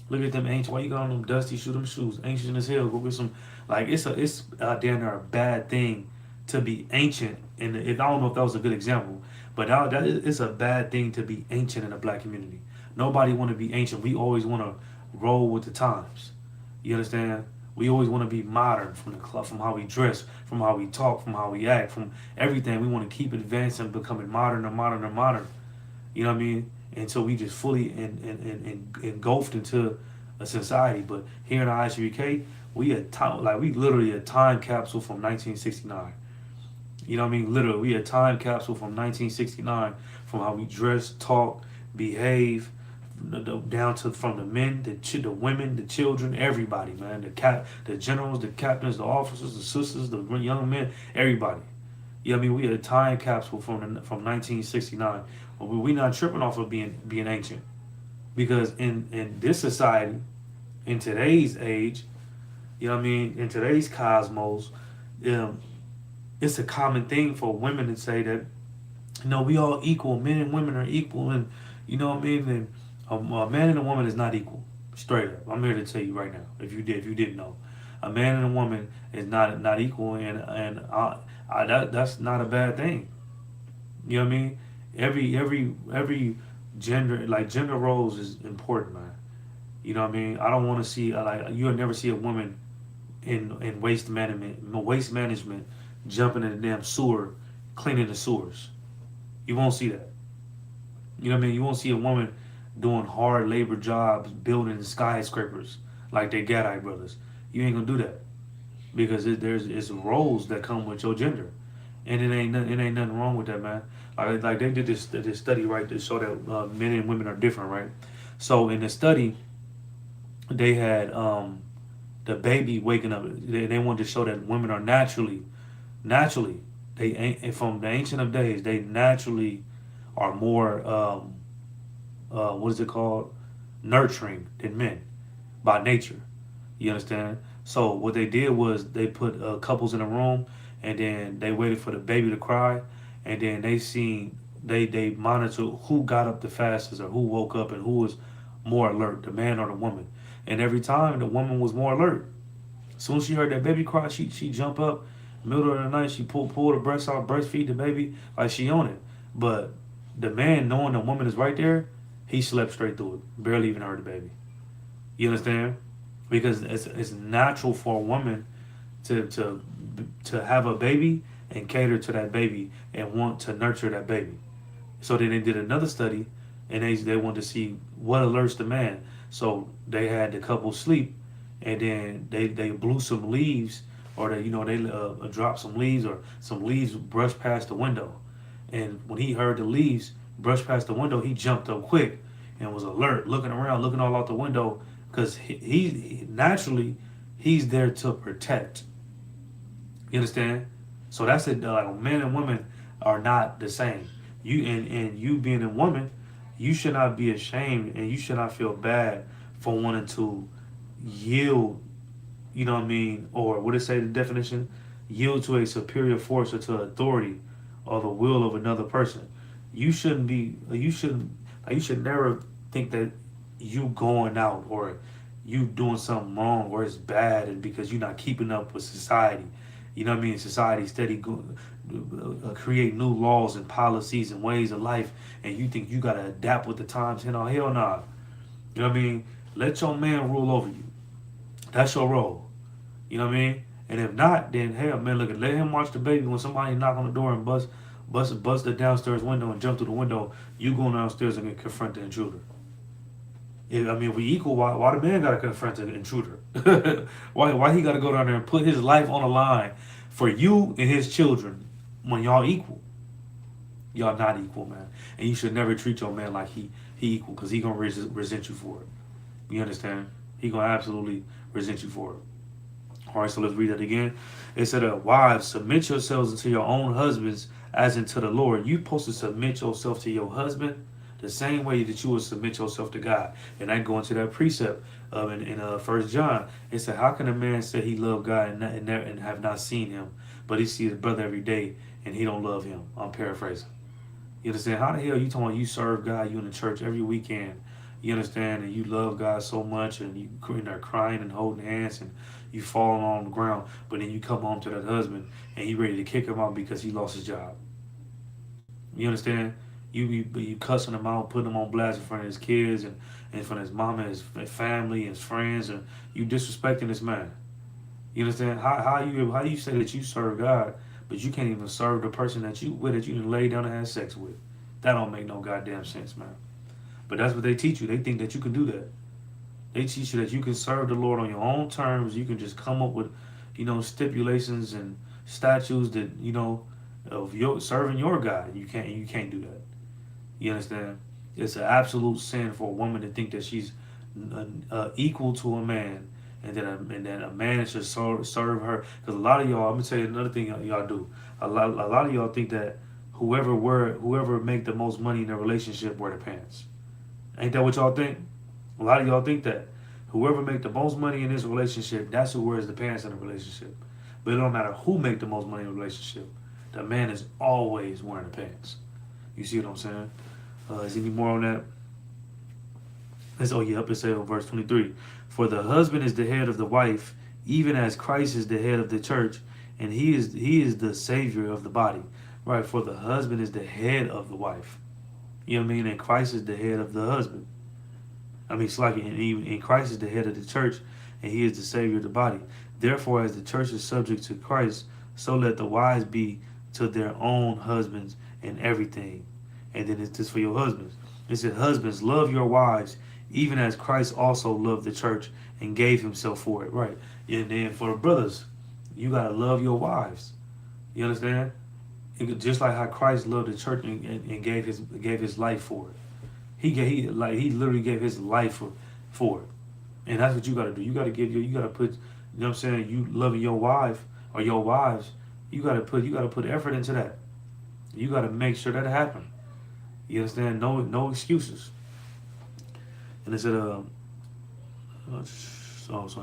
Look at them ancient. Why you got on them dusty them shoes? Ancient as hell. Go get some. Like it's damn near a bad thing to be ancient. And I don't know if that was a good example, but it's a bad thing to be ancient in the black community. Nobody want to be ancient. We always want to roll with the times. You understand? We always want to be modern from the club, from how we dress, from how we talk, from how we act, from everything. We want to keep advancing, becoming modern and modern and modern. You know what I mean? And so we just fully engulfed into a society. But here in the ISUPK, we literally a time capsule from 1969. You know what I mean? Literally, we a time capsule from 1969, from how we dress, talk, behave, down to from the men, the women, the children, everybody, man. The generals, the captains, the officers, the sisters, the young men, everybody. You know what I mean? We had a time capsule from 1969. But we not tripping off of being ancient, because in this society, in today's age, you know what I mean, in today's cosmos, it's a common thing for women to say that, we all equal. Men and women are equal, and you know what I mean. And a man and a woman is not equal. Straight up, I'm here to tell you right now. If you didn't know, a man and a woman is not equal, and that's not a bad thing. You know what I mean? Every gender, like gender roles, is important, man. You know what I mean? I don't want to see you'll never see a woman in waste management jumping in the damn sewer, cleaning the sewers. You won't see that. You know what I mean? You won't see a woman doing hard labor jobs, building skyscrapers like they Gadite brothers. You ain't gonna do that, because it's roles that come with your gender, and it ain't nothing wrong with that, man. Like they did this study, right, to show that men and women are different, right? So in the study, they had the baby waking up. They wanted to show that women are naturally, they ain't from the ancient of days. They naturally are more what is it called, nurturing than men by nature. You understand? So what they did was they put couples in a room, and then they waited for the baby to cry, and then they seen they monitor who got up the fastest or who woke up and who was more alert, the man or the woman. And every time the woman was more alert. As soon as she heard that baby cry, she jump up, middle of the night, she pull the breast out, breastfeed the baby, like she on it. But the man, knowing the woman is right there, he slept straight through it, barely even heard the baby. You understand? Because it's natural for a woman to to to have a baby and cater to that baby and want to nurture that baby. So then they did another study, and they wanted to see what alerts the man. So they had the couple sleep, and then they blew some leaves, or they dropped some leaves, or some leaves brushed past the window. And when he heard the leaves brush past the window, he jumped up quick and was alert, looking around, looking all out the window, because he naturally he's there to protect. You understand? So that's it. Like men and women are not the same. And you being a woman, you should not be ashamed and you should not feel bad for wanting to yield. You know what I mean? Or what it say the definition? Yield to a superior force or to authority or the will of another person. You shouldn't be. You shouldn't. Like, you should never think that you going out or you doing something wrong or it's bad and because you're not keeping up with society. You know what I mean? Society steady create new laws and policies and ways of life, and you think you gotta adapt with the times. Hell nah. You know what I mean? Let your man rule over you. That's your role. You know what I mean? And if not, then hell, man, look, let him watch the baby. When somebody knock on the door and bust the downstairs window and jump through the window, you go downstairs and confront the intruder. If we equal, why the man gotta confront the intruder? why he gotta go down there and put his life on the line for you and his children when y'all equal? Y'all not equal, man. And you should never treat your man like he equal, because he gonna resent you for it. You understand? He gonna absolutely resent you for it. All right, so let's read that again. It said, wives, submit yourselves unto your own husbands as unto the Lord. You supposed to submit yourself to your husband the same way that you would submit yourself to God. And I go into that precept in 1 John. It said, how can a man say he loved God and have not seen him, but he see his brother every day and he don't love him? I'm paraphrasing. You understand? How the hell you talking about you serve God, you in the church every weekend, you understand, and you love God so much, and you in there crying and holding hands, and you falling on the ground, but then you come home to that husband and he ready to kick him out because he lost his job. You understand? You cussing him out, putting him on blast in front of his kids and in front of his mama, his family, his friends, and you disrespecting this man. You understand? How you say that you serve God, but you can't even serve the person that you didn't lay down and have sex with? That don't make no goddamn sense, man. But that's what they teach you. They think that you can do that. They teach you that you can serve the Lord on your own terms. You can just come up with, stipulations and statutes that, of your serving your God. You can't do that. You understand? It's an absolute sin for a woman to think that she's equal to a man, and that a man should serve her. Because a lot of y'all, I'm gonna tell you another thing y'all do. A lot of y'all think that whoever make the most money in a relationship wear the pants. Ain't that what y'all think? A lot of y'all think that whoever make the most money in this relationship, that's who wears the pants in the relationship. But it don't matter who make the most money in the relationship. The man is always wearing the pants. You see what I'm saying? Is any more on that? It says in verse 23. For the husband is the head of the wife, even as Christ is the head of the church, and he is the savior of the body. Right? For the husband is the head of the wife. You know what I mean? And Christ is the head of the husband. It's like and Christ is the head of the church, and he is the savior of the body. Therefore, as the church is subject to Christ, so let the wives be to their own husbands in everything. And then it's this for your husbands. It said, husbands, love your wives, even as Christ also loved the church and gave himself for it. Right. And then for the brothers, you got to love your wives. You understand? Just like how Christ loved the church and gave his life for it. He literally gave his life for it. And that's what you got to do. You got to put, what I'm saying, you loving your wife or your wives, you got to put effort into that. You got to make sure that happen. You understand? No excuses. And it said, so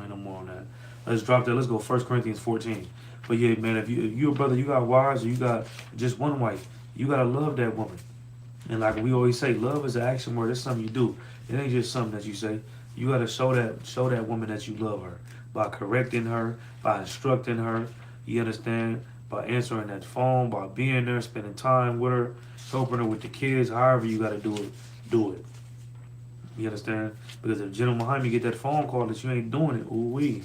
ain't no more on that. Let's drop that. Let's go 1 Corinthians 14. But yeah, man, if you a brother, you got wives, or you got just one wife, you got to love that woman. And like we always say, love is an action word. It's something you do. It ain't just something that you say. You gotta show that woman that you love her by correcting her, by instructing her. You understand? By answering that phone, by being there, spending time with her, helping her with the kids. However you gotta do it, do it. You understand? Because if General Muhammad get that phone call that you ain't doing it, ooh wee,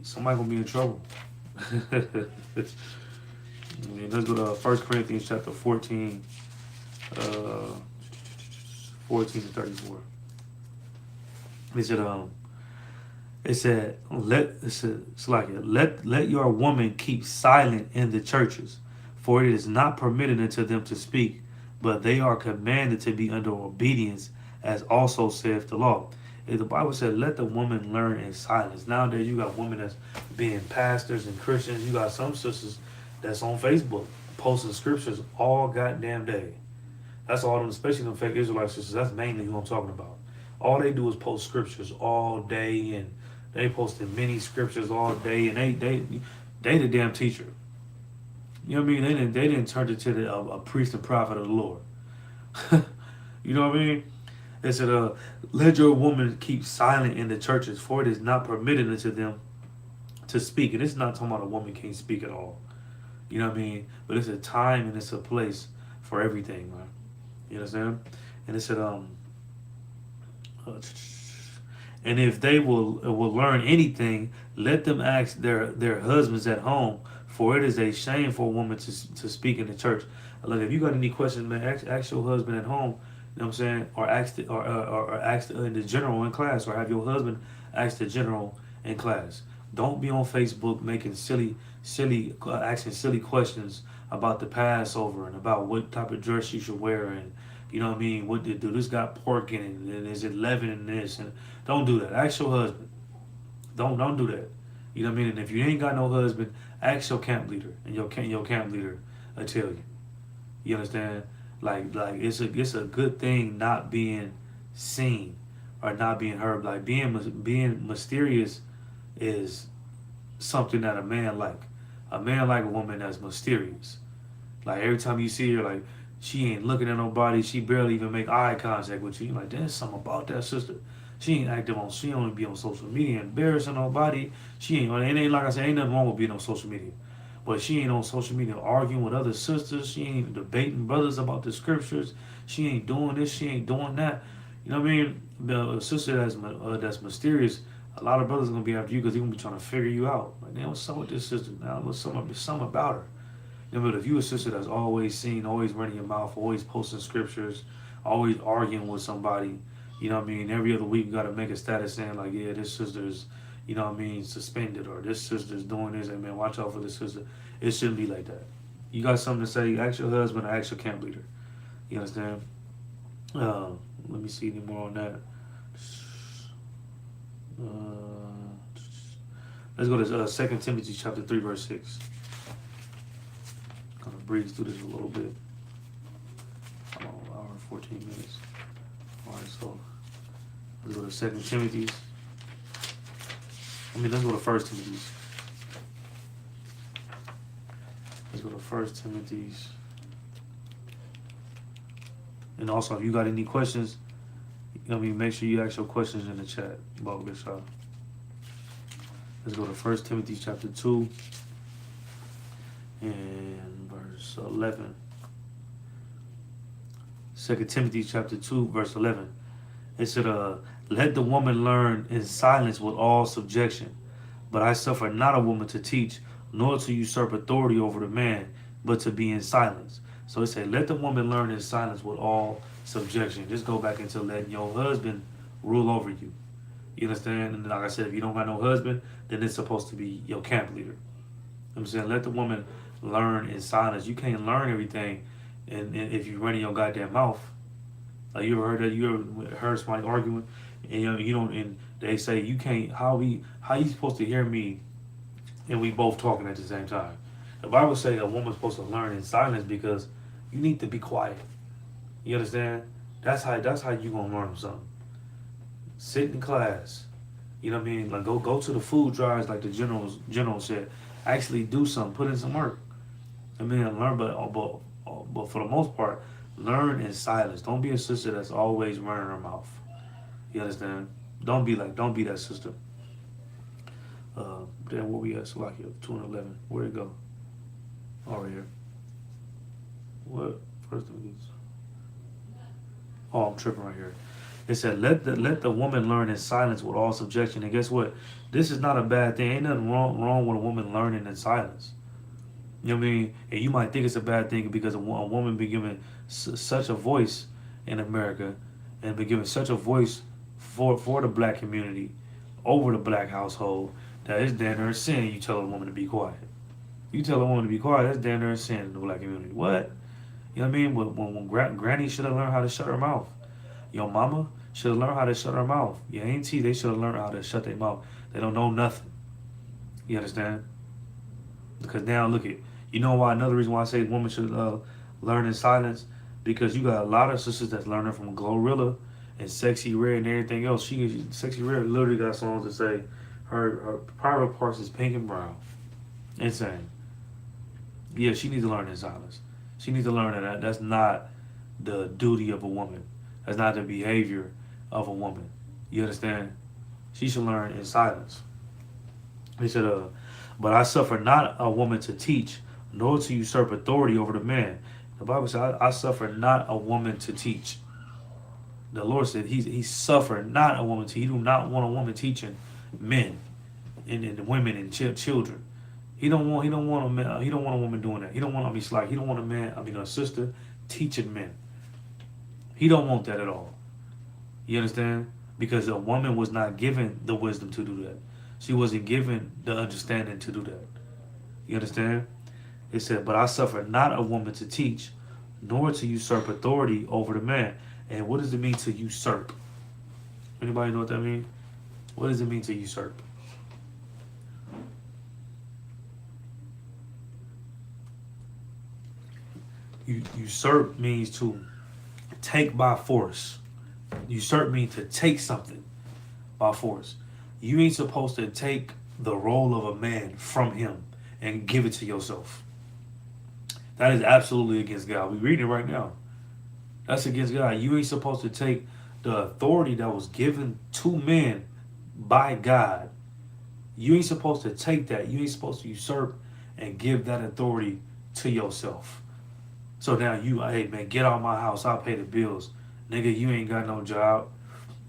somebody gonna be in trouble. Let's go to 1 Corinthians chapter 14, uh, 14 to 34. It said, let your woman keep silent in the churches, for it is not permitted unto them to speak, but they are commanded to be under obedience, as also saith the law. If the Bible said, let the woman learn in silence. Nowadays, you got women that's being pastors and Christians. You got some sisters that's on Facebook posting scriptures all goddamn day. That's all them, especially them fake Israelite sisters. That's mainly who I'm talking about. All they do is post scriptures all day, and they posted many scriptures all day, and they the damn teacher. You know what I mean? They didn't turn it to a priest and prophet of the Lord. You know what I mean? They said, let your woman keep silent in the churches, for it is not permitted unto them to speak. And it's not talking about a woman can't speak at all. You know what I mean? But it's a time and it's a place for everything, man. You understand? And it said, and if they will learn anything, let them ask their husbands at home, for it is a shame for a woman to speak in the church. Like, if you got any questions, man, ask your husband at home. You know what I'm saying? Or ask in the general in class, or have your husband ask the general in class. Don't be on Facebook making asking silly questions about the Passover and about what type of dress you should wear, and you know what I mean, what do this got pork in it, and is it leaven in this, and don't do that. Ask your husband. Don't do that. You know what I mean? And if you ain't got no husband, ask your camp leader, and your camp leader will tell you. You understand? Like it's a good thing not being seen or not being heard. Like being mysterious is something that a man like. A man like a woman that's mysterious. Like every time you see her, like she ain't looking at nobody. She barely even make eye contact with you. You're like, there's something about that sister. She ain't active on. She only be on social media, embarrassing nobody. She ain't. It ain't like I said. Ain't nothing wrong with being on social media. But she ain't on social media arguing with other sisters. She ain't debating brothers about the scriptures. She ain't doing this. She ain't doing that. You know what I mean? The sister that's mysterious. A lot of brothers are gonna be after you because they're gonna be trying to figure you out. Like, man, what's up with this sister? Now, what's something about her? You know, but if you a sister that's always seen, always running your mouth, always posting scriptures, always arguing with somebody, you know what I mean? Every other week you gotta make a status saying like, yeah, this sister's, you know what I mean, suspended, or this sister's doing this, and man, watch out for this sister. It shouldn't be like that. You got something to say, ask your husband or ask your camp leader. You understand? Let me see any more on that. Let's go to 2 Timothy chapter 3, verse 6. Kind of breeze through this a little bit. An hour and 14 minutes. All right, so let's go to 2 Timothy. Let's go to 1 Timothy. Let's go to 1 Timothy. And also, if you got any questions, make sure you ask your questions in the chat. Let's go to 1 Timothy chapter 2 and verse 11. 2 Timothy chapter 2, verse 11. It said, let the woman learn in silence with all subjection. But I suffer not a woman to teach, nor to usurp authority over the man, but to be in silence. So it said, let the woman learn in silence with all subjection. Just go back into letting your husband rule over you. You understand? And like I said, if you don't got no husband, then it's supposed to be your camp leader. I'm saying, let the woman learn in silence. You can't learn everything and if you run in your goddamn mouth. Like, you ever heard that? You ever heard somebody arguing, and you don't, and they say you can't. How you supposed to hear me, and we both talking at the same time? The Bible say a woman's supposed to learn in silence because you need to be quiet. You understand? That's how you gonna learn something. Sit in class. You know what I mean? Like go to the food drives, like the general said. Actually do something. Put in some work. I mean, learn, but for the most part, Learn in silence. Don't be a sister that's always running her mouth. You understand? Don't be that sister. Then what we at? Slovakia, 211. Where'd it go? Oh, right here. What? First thing is, oh, I'm tripping right here. It said, let the woman learn in silence with all subjection. And guess what? This is not a bad thing. Ain't nothing wrong with a woman learning in silence. You know what I mean? And you might think it's a bad thing because a woman be given such a voice in America, and be given such a voice for the black community over the black household, that it's damn near a sin you tell a woman to be quiet. You tell a woman to be quiet, that's damn near a sin in the black community. What? You know what I mean? When Granny should have learned how to shut her mouth. Your mama should have learned how to shut her mouth. Your auntie, they should have learned how to shut their mouth. They don't know nothing. You understand? Because now look at, you know why, another reason why I say women should learn in silence? Because you got a lot of sisters that's learning from Glorilla and Sexy Red and everything else. Sexy Red literally got songs that say her private parts is pink and brown. Insane. Yeah, she needs to learn in silence. She needs to learn that that's not the duty of a woman. That's not the behavior of a woman. You understand? She should learn in silence. He said, but I suffer not a woman to teach, nor to usurp authority over the man. The Bible says, I suffer not a woman to teach. The Lord said he suffered not a woman to. He do not want a woman teaching men and women and children. He don't want a man. He don't want a woman doing that. He don't want. He don't want a man. A sister teaching men. He don't want that at all. You understand? Because a woman was not given the wisdom to do that. She wasn't given the understanding to do that. You understand? It said, but I suffer not a woman to teach, nor to usurp authority over the man. And what does it mean to usurp? Anybody know what that means? What does it mean to usurp? Usurp means to take by force. Usurp means to take something by force. You ain't supposed to take the role of a man from him and give it to yourself. That is absolutely against God. We're reading it right now. That's against God. You ain't supposed to take the authority that was given to men by God. You ain't supposed to take that. You ain't supposed to usurp and give that authority to yourself. So now hey man, get out of my house. I'll pay the bills. Nigga, you ain't got no job.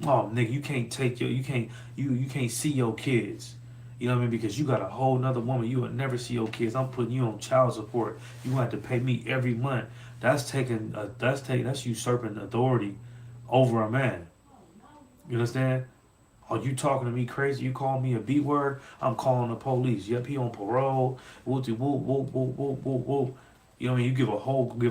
Oh nigga, you can't see your kids. You know what I mean? Because you got a whole nother woman. You would never see your kids. I'm putting you on child support. You have to pay me every month. That's usurping authority over a man. You understand? Are you talking to me crazy? You call me a B word? I'm calling the police. Yep, he on parole. Woo, woo, woo, woo, woo, woo, woo. You know what I mean? You give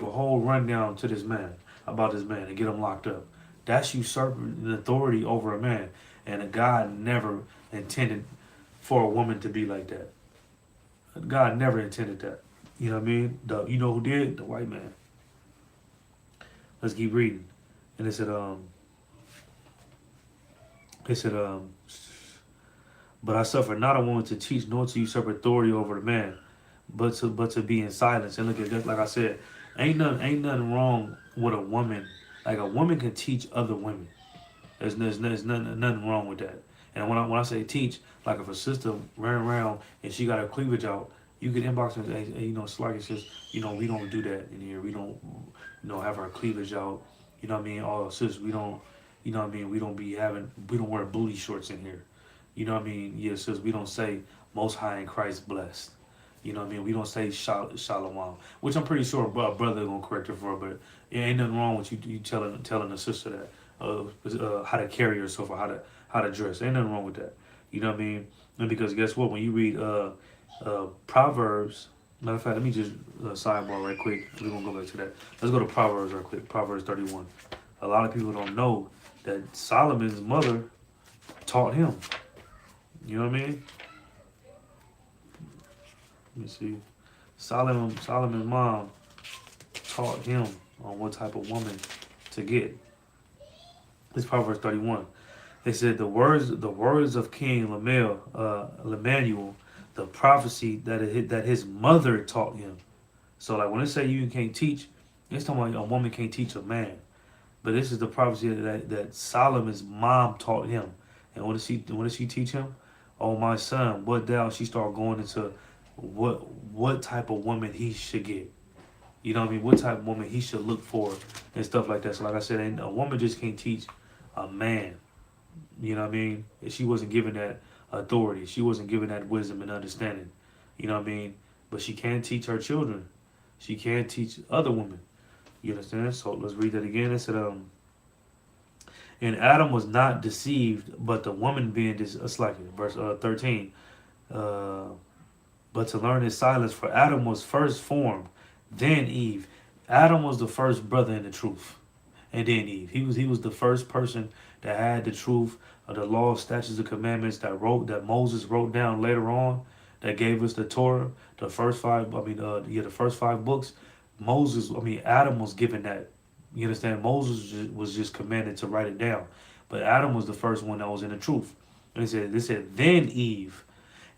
a whole rundown to this man about this man and get him locked up. That's usurping the authority over a man. And a God never intended for a woman to be like that. God never intended that. You know what I mean? You know who did? The white man. Let's keep reading. And it said, but I suffer not a woman to teach, nor to usurp authority over the man, but to be in silence. And look at that, like I said, ain't nothing wrong with a woman. Like a woman can teach other women. There's nothing wrong with that. And when I say teach, like if a sister ran around and she got her cleavage out, you can inbox her and say, hey, Sluggy says, we don't do that in here. We don't, have our cleavage out. You know what I mean? Oh, sis, we don't, we don't wear booty shorts in here. You know what I mean? Yeah, sis, we don't say Most High in Christ blessed. You know what I mean? We don't say Shalom, which I'm pretty sure a brother gonna correct her for, but it ain't nothing wrong with you telling a sister that how to carry herself or how to dress. Ain't nothing wrong with that. You know what I mean? And because guess what? When you read Proverbs, matter of fact, let me just sidebar right quick. We're gonna go back to that. Let's go to Proverbs right quick. Proverbs 31. A lot of people don't know that Solomon's mother taught him. You know what I mean? Let me see. Solomon's mom taught him on what type of woman to get. This Proverbs 31. It said the words of King Lemuel, the prophecy that his mother taught him. So like when they say you can't teach, It's talking about a woman can't teach a man. But this is the prophecy that Solomon's mom taught him. And what did she teach him? Oh my son, what thou she started going into what type of woman he should get. You know what I mean? What type of woman he should look for and stuff like that. So like I said, a woman just can't teach a man. You know what I mean? She wasn't given that authority. She wasn't given that wisdom and understanding. You know what I mean? But she can teach her children. She can teach other women. You understand? So let's read that again. It said, and Adam was not deceived, but the woman being like verse 13. Uh, but to learn his silence, for Adam was first formed, then Eve. Adam was the first brother in the truth, and then Eve. He was the first person that had the truth of the law, statutes, and commandments that Moses wrote down later on, that gave us the Torah, the first five. The first five books. Adam was given that. You understand? Moses was just commanded to write it down, but Adam was the first one that was in the truth. And they said then Eve,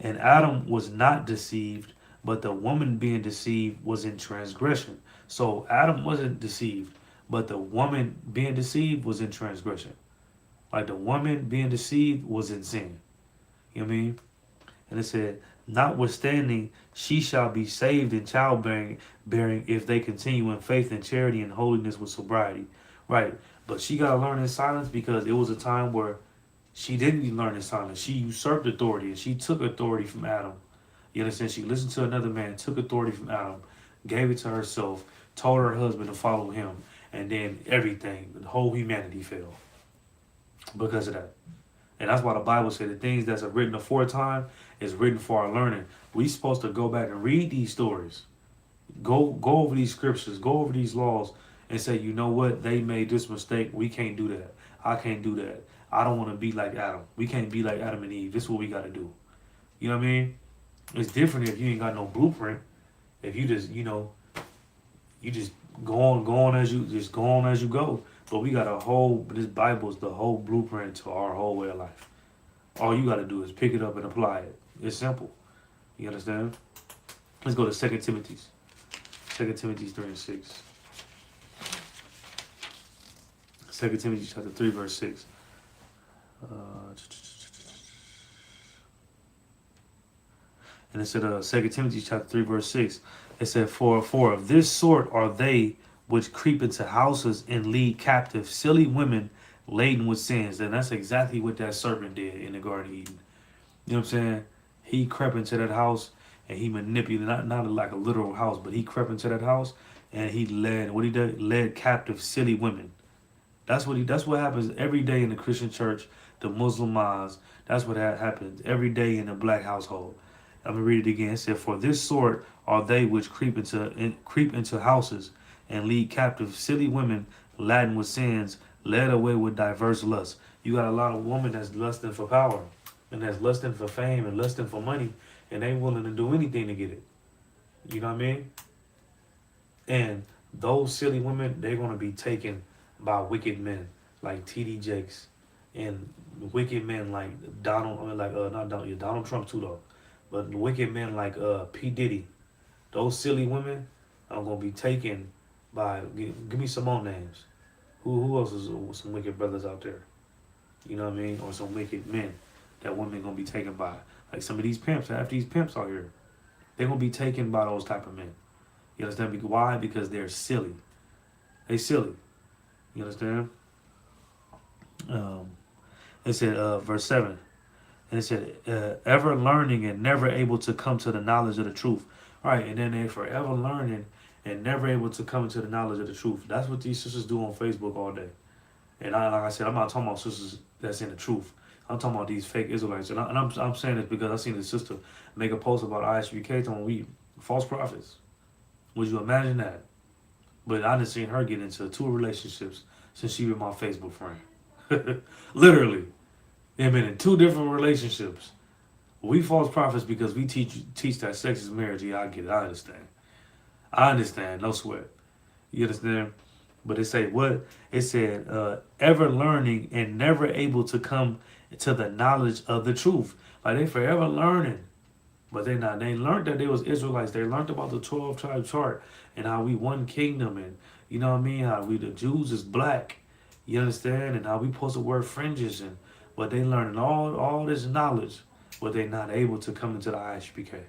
and Adam was not deceived, but the woman being deceived was in transgression. So Adam wasn't deceived, but the woman being deceived was in transgression. Like the woman being deceived was in sin. You know what I mean? And it said, notwithstanding, she shall be saved in childbearing if they continue in faith and charity and holiness with sobriety. Right. But she got to learn in silence because it was a time where she didn't learn in silence. She usurped authority and she took authority from Adam. You understand? She listened to another man, took authority from Adam, gave it to herself, told her husband to follow him, and then everything, the whole humanity fell because of that. And that's why the Bible said the things that's written aforetime is written for our learning. We supposed to go back and read these stories. Go over these scriptures, go over these laws and say, you know what? They made this mistake. We can't do that. I can't do that. I don't want to be like Adam. We can't be like Adam and Eve. This is what we got to do. You know what I mean? It's different if you ain't got no blueprint. If you just, you just go on as you go. But we got this Bible is the whole blueprint to our whole way of life. All you got to do is pick it up and apply it. It's simple. You understand? Let's go to 2 Timothy. 2 Timothy 3 and 6. 2 Timothy chapter 3 verse 6. And it said 2 Timothy chapter 3 verse 6. It said, for of this sort are they which creep into houses and lead captive silly women laden with sins. And that's exactly what that serpent did in the Garden of Eden. You know what I'm saying? He crept into that house and he manipulated, not like a literal house, but he crept into that house and he led captive silly women. That's what happens every day in the Christian church, the Muslim mosques. That's what happens every day in the black household. I'm gonna read it again. It said, for this sort are they which creep into houses and lead captive silly women laden with sins, led away with diverse lusts. You got a lot of women that's lusting for power and that's lusting for fame and lusting for money, and they willing to do anything to get it. You know what I mean? And those silly women, they're gonna be taken by wicked men like T.D. Jakes and wicked men like Donald Trump too though, but wicked men like P. Diddy. Those silly women are gonna be taken by. Give me some more names. Who else is some wicked brothers out there? You know what I mean? Or some wicked men that women gonna be taken by. Like some of these pimps. Half these pimps out here, they're gonna be taken by those type of men. You understand? Why? Because they're silly. They silly. You understand? It said, verse 7, and it said, ever learning and never able to come to the knowledge of the truth. All right, and then they're forever learning and never able to come to the knowledge of the truth. That's what these sisters do on Facebook all day. And like I said, I'm not talking about sisters that's in the truth. I'm talking about these fake Israelites. And I'm saying this because I seen the sister make a post about ISUK talking we false prophets. Would you imagine that? But I didn't see her get into 2 relationships since she was my Facebook friend. Literally. They've been in 2 different relationships. We false prophets because we teach that sex is marriage. Yeah, I get it. I understand. No sweat. You understand? But it said what? It said, ever learning and never able to come to the knowledge of the truth. Like they forever learning. But they learned that they was Israelites. They learned about the 12 tribe chart and how we one kingdom You know what I mean? How we the Jews is black. You understand? And how we supposed to wear fringes and but they learning all this knowledge, but they not able to come into the ISPK.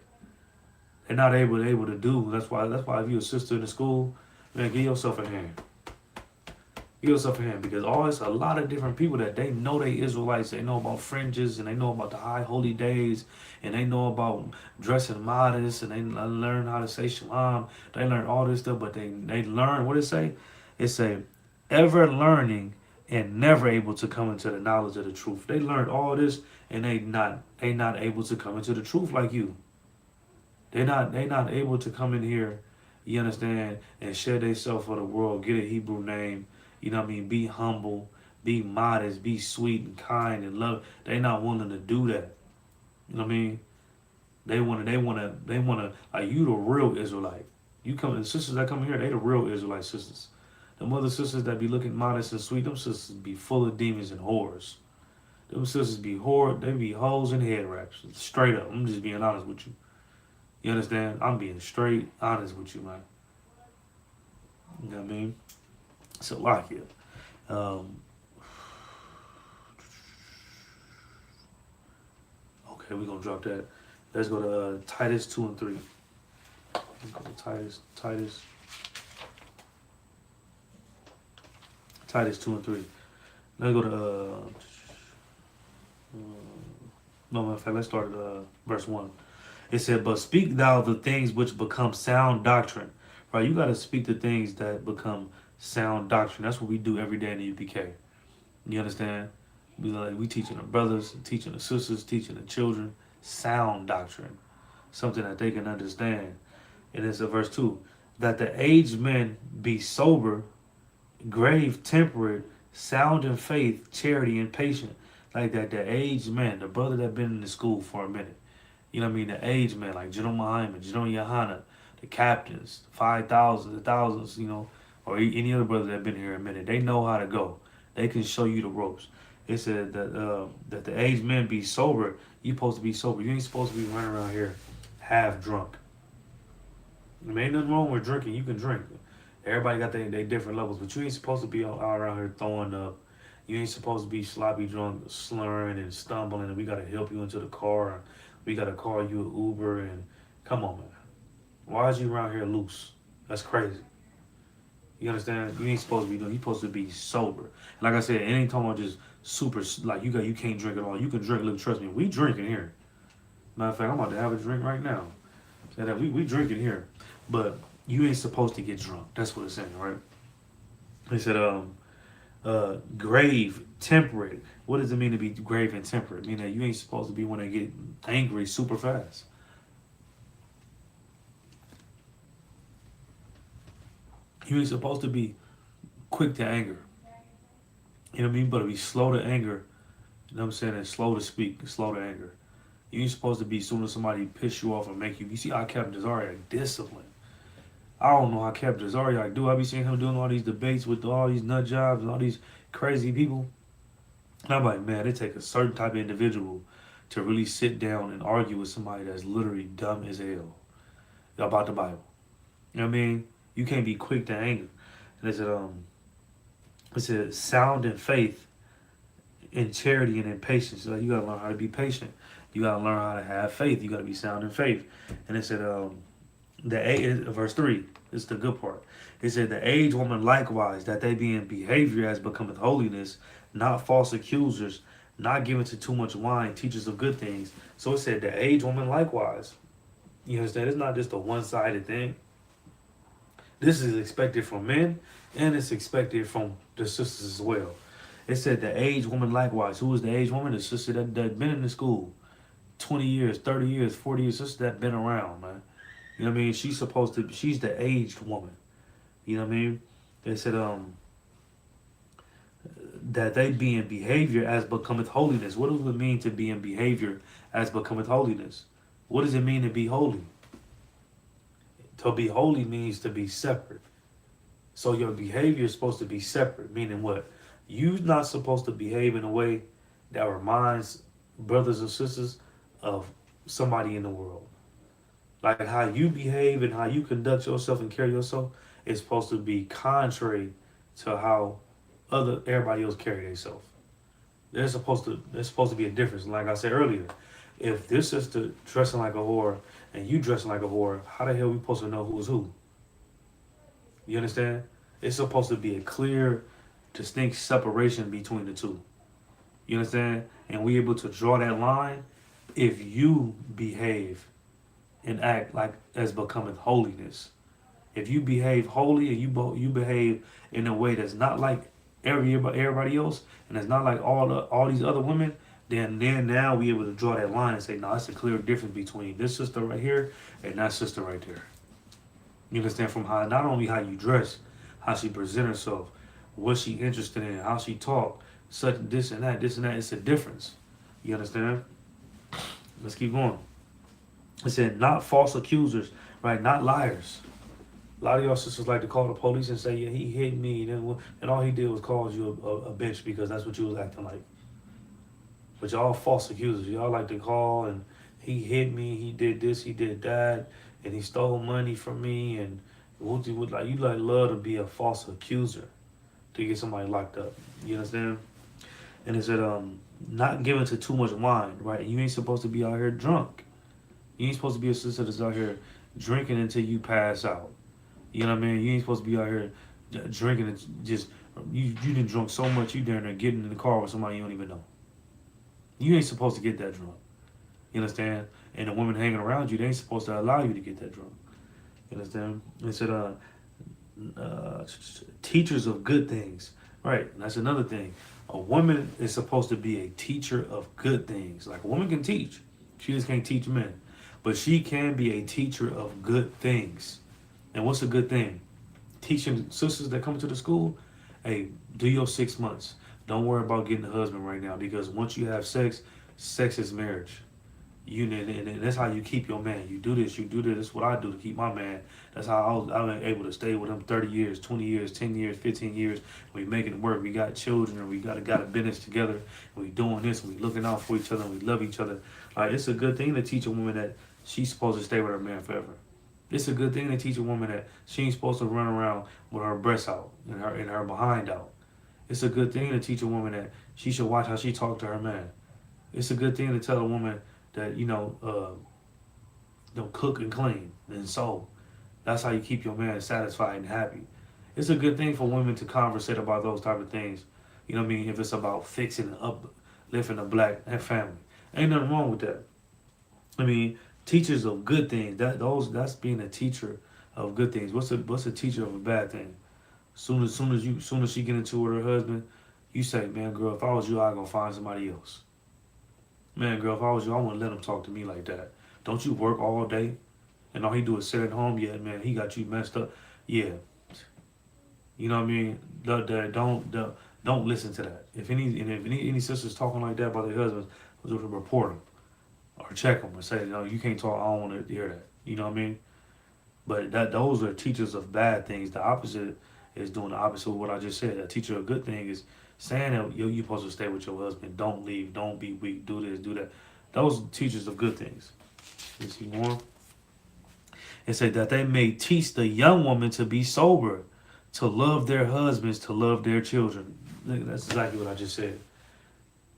They're not able to do. That's why if you're a sister in the school, man, give yourself a hand. Give yourself a hand because all it's a lot of different people that they know they Israelites. They know about fringes and they know about the high holy days and they know about dressing modest and they learn how to say shalom. They learn all this stuff, but they learn what it say. It say ever learning and never able to come into the knowledge of the truth. They learned all this and they not able to come into the truth like you. They not able to come in here, you understand, and share themselves for the world, get a Hebrew name, you know what I mean, be humble, be modest, be sweet and kind and love. They not willing to do that. You know what I mean? They wanna like you the real Israelite. You come the sisters that come here, they the real Israelite sisters. The mother sisters that be looking modest and sweet, them sisters be full of demons and whores. Them sisters be they be hoes and head wraps. Straight up. I'm just being honest with you. You understand? I'm being straight honest with you, man. You know what I mean? So like it. Okay, we're gonna drop that. Let's go to Titus 2 and 3. Let's go to Titus 2 and 3. Let's go to no matter of fact, let's start at verse 1. It said, but speak thou the things which become sound doctrine. Right? You got to speak the things that become sound doctrine. That's what we do every day in the UPK. You understand? We teaching the brothers, teaching the sisters, teaching the children sound doctrine. Something that they can understand. And it's a verse 2. That the aged men be sober, grave, temperate, sound in faith, charity, and patient. Like that, the aged men, the brother that been in the school for a minute. You know what I mean? The aged men, like General Muhammad, General Yohana, the captains, 5,000, the thousands, you know, or any other brother that been here a minute. They know how to go. They can show you the ropes. It said that the aged men be sober. You supposed to be sober. You ain't supposed to be running around here half drunk. I mean, ain't nothing wrong with drinking. You can drink. Everybody got their different levels, but you ain't supposed to be out around here throwing up. You ain't supposed to be sloppy drunk, slurring and stumbling, and we got to help you into the car. We got to call you an Uber, and come on, man. Why is you around here loose? That's crazy. You understand? You ain't supposed to be doing. You supposed to be sober. And like I said, it ain't talking about just super, like you can't drink at all. You can drink. Look, trust me, we drinking here. Matter of fact, I'm about to have a drink right now. So that we drinking here. But you ain't supposed to get drunk. That's what it's saying, right? They said, grave, temperate. What does it mean to be grave and temperate? Meaning that you ain't supposed to be when they get angry super fast. You ain't supposed to be quick to anger. You know what I mean? But to be slow to anger. You know what I'm saying? And slow to speak, slow to anger. You ain't supposed to be soon as somebody piss you off and make you. You see, I kept Desariak discipline. I don't know how Captain Desariak do. I be seeing him doing all these debates with all these nut jobs and all these crazy people. And I'm like, man, it take a certain type of individual to really sit down and argue with somebody that's literally dumb as hell about the Bible. You know what I mean? You can't be quick to anger. And it said sound in faith, in charity, and in patience. Like you gotta learn how to be patient. You gotta learn how to have faith. You gotta be sound in faith. And it said verse 3 is the good part. It said the aged woman likewise, that they be in behavior as becometh holiness, not false accusers, not given to too much wine, teachers of good things. So it said the aged woman likewise. You understand? It's not just a one-sided thing. This is expected from men, and it's expected from the sisters as well. It said the aged woman likewise. Who is the aged woman? The sister that been in the school 20 years, 30 years, 40 years, sister that been around, man. You know what I mean? She's the aged woman. You know what I mean? They said that they be in behavior as becometh holiness. What does it mean to be in behavior as becometh holiness? What does it mean to be holy? To be holy means to be separate. So your behavior is supposed to be separate, meaning what? You're not supposed to behave in a way that reminds brothers and sisters of somebody in the world. Like how you behave and how you conduct yourself and carry yourself is supposed to be contrary to how everybody else carry themselves. There's supposed to be a difference. Like I said earlier, if this sister dressing like a whore and you dressing like a whore, how the hell we supposed to know who's who? You understand? It's supposed to be a clear, distinct separation between the two. You understand? And we able to draw that line if you behave and act like as becoming holiness. If you behave holy and you behave in a way that's not like everybody else, and it's not like all these other women, then now we able to draw that line and say, no, that's a clear difference between this sister right here and that sister right there. You understand? From how not only how you dress, how she present herself, what she interested in, how she talk, such this and that, this and that. It's a difference. You understand? Let's keep going. It said not false accusers, right? Not liars. A lot of y'all sisters like to call the police and say, yeah, he hit me, and all he did was cause you a bitch because that's what you was acting like. But y'all false accusers. Y'all like to call and he hit me, he did this, he did that, and he stole money from me, and like you like love to be a false accuser to get somebody locked up. You understand? And it said, not given to too much wine, right? You ain't supposed to be out here drunk. You ain't supposed to be a sister that's out here drinking until you pass out. You know what I mean? You ain't supposed to be out here drinking and just you done drunk so much you down there getting in the car with somebody you don't even know. You ain't supposed to get that drunk. You understand? And the women hanging around you, they ain't supposed to allow you to get that drunk. You understand? It said, teachers of good things. Right. And that's another thing. A woman is supposed to be a teacher of good things. Like a woman can teach. She just can't teach men. But she can be a teacher of good things. And what's a good thing? Teaching sisters that come to the school, hey, do your 6 months. Don't worry about getting a husband right now because once you have sex, sex is marriage. And that's how you keep your man. You do this. That's what I do to keep my man. That's how I was able to stay with him 30 years, 20 years, 10 years, 15 years. We making it work. We got children and we got a business together. And we doing this and we looking out for each other and we love each other. Like, it's a good thing to teach a woman that she's supposed to stay with her man forever. It's a good thing to teach a woman that she ain't supposed to run around with her breasts out and her behind out. It's a good thing to teach a woman that she should watch how she talk to her man. It's a good thing to tell a woman that, don't cook and clean and sew. That's how you keep your man satisfied and happy. It's a good thing for women to conversate about those type of things. You know what I mean? If it's about fixing and uplifting a black family. Ain't nothing wrong with that. I mean, teachers of good things, that's being a teacher of good things. What's a teacher of a bad thing? Soon as she get into it with her husband, you say, man, girl, if I was you, I'd go find somebody else. Man, girl, if I was you, I wouldn't let him talk to me like that. Don't you work all day? And all he do is sit at home? Yeah, man, he got you messed up. Yeah. You know what I mean? Don't listen to that. If any sisters talking like that about their husbands, report them. Or check them and say, no, you can't talk, I don't want to hear that. You know what I mean? But those are teachers of bad things. The opposite is doing the opposite of what I just said. A teacher of good thing is saying that you're supposed to stay with your husband. Don't leave. Don't be weak. Do this. Do that. Those are teachers of good things. You see more? It said that they may teach the young woman to be sober, to love their husbands, to love their children. That's exactly what I just said.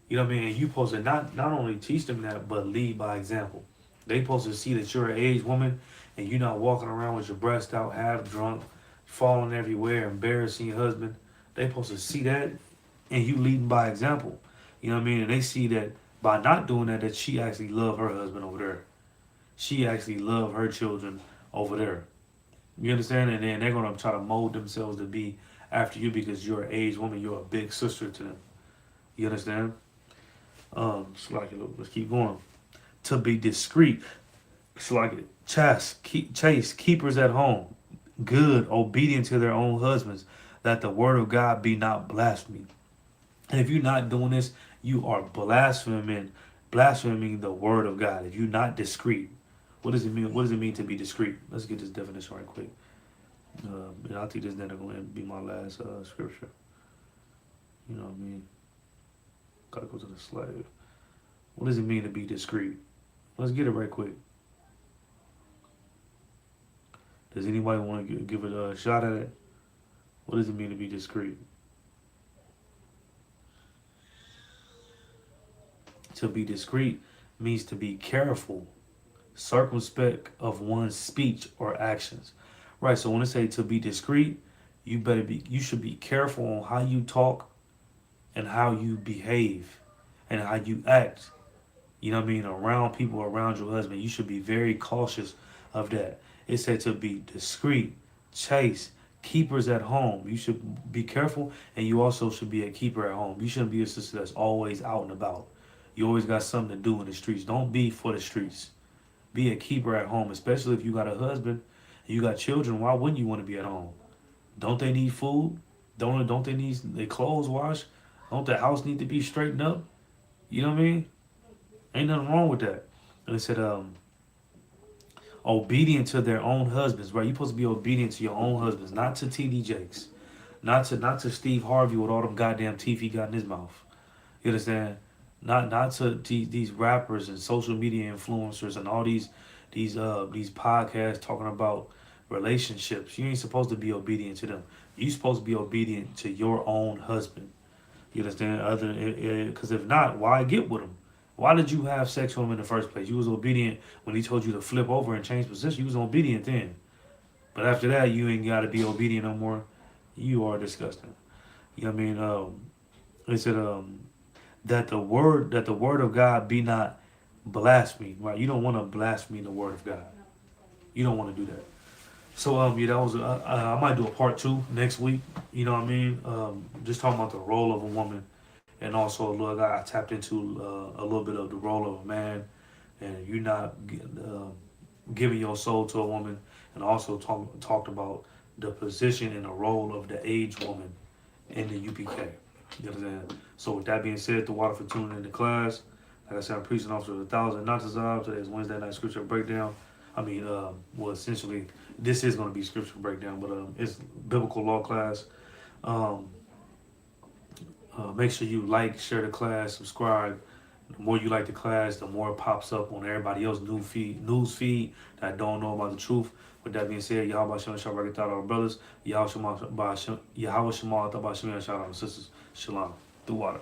You know what I mean? And you supposed to not only teach them that, but lead by example. They supposed to see that you're an aged woman and you're not walking around with your breast out, half drunk, falling everywhere, embarrassing your husband. They supposed to see that and you leading by example. You know what I mean? And they see that by not doing that she actually love her husband over there. She actually love her children over there. You understand? And then they're going to try to mold themselves to be after you because you're an aged woman. You're a big sister to them. You understand? Let's keep going. To be discreet. Chase keepers at home, good, obedient to their own husbands, that the word of God be not blasphemed. And if you're not doing this, you are blaspheming the word of God. If you're not discreet, what does it mean? What does it mean to be discreet? Let's get this definition right quick. And I think this is going to be my last scripture. You know what I mean? Gotta go to the slave. What does it mean to be discreet? Let's get it right quick. Does anybody want to give it a shot at it? What does it mean to be discreet? To be discreet means to be careful, circumspect of one's speech or actions. Right. So when it say to be discreet, you should be careful on how you talk and how you behave and how you act. You know what I mean? Around people, around your husband, you should be very cautious of that. It said to be discreet, chaste, keepers at home. You should be careful, and you also should be a keeper at home. You shouldn't be a sister that's always out and about. You always got something to do in the streets. Don't be for the streets. Be a keeper at home, especially if you got a husband and you got children. Why wouldn't you want to be at home? Don't they need food? Don't they need their clothes washed? Don't the house need to be straightened up? You know what I mean? Ain't nothing wrong with that. And it said, obedient to their own husbands, right? You're supposed to be obedient to your own husbands, not to TD Jakes, not to Steve Harvey with all them goddamn teeth he got in his mouth. You understand? Not to these rappers and social media influencers and all these podcasts talking about relationships. You ain't supposed to be obedient to them. You supposed to be obedient to your own husband. You understand? Other because if not, why get with him? Why did you have sex with him in the first place? You was obedient when he told you to flip over and change position. You was obedient then. But after that, you ain't got to be obedient no more. You are disgusting. You know what I mean? It said that the word of God be not blasphemed. Right? You don't want to blaspheme the word of God. You don't want to do that. So yeah, that was I might do a part two next week. You know what I mean? Just talking about the role of a woman, and also look, I tapped into a little bit of the role of a man, and you're not giving your soul to a woman, and also talked about the position and the role of the aged woman in the UPK. You understand? So with that being said, the water for tuning in the class. Like I said, I'm preaching off to 1,000 Natazab. Today's Wednesday night scripture breakdown. I mean, well, essentially, this is going to be scripture breakdown, but it's biblical law class. Make sure you like, share the class, subscribe. The more you like the class, the more it pops up on everybody else's news feed that don't know about the truth. With that being said, Yahweh Shem Shabbat Thought our brothers, Yahweh Shema Thought our sisters, Shalom, through water.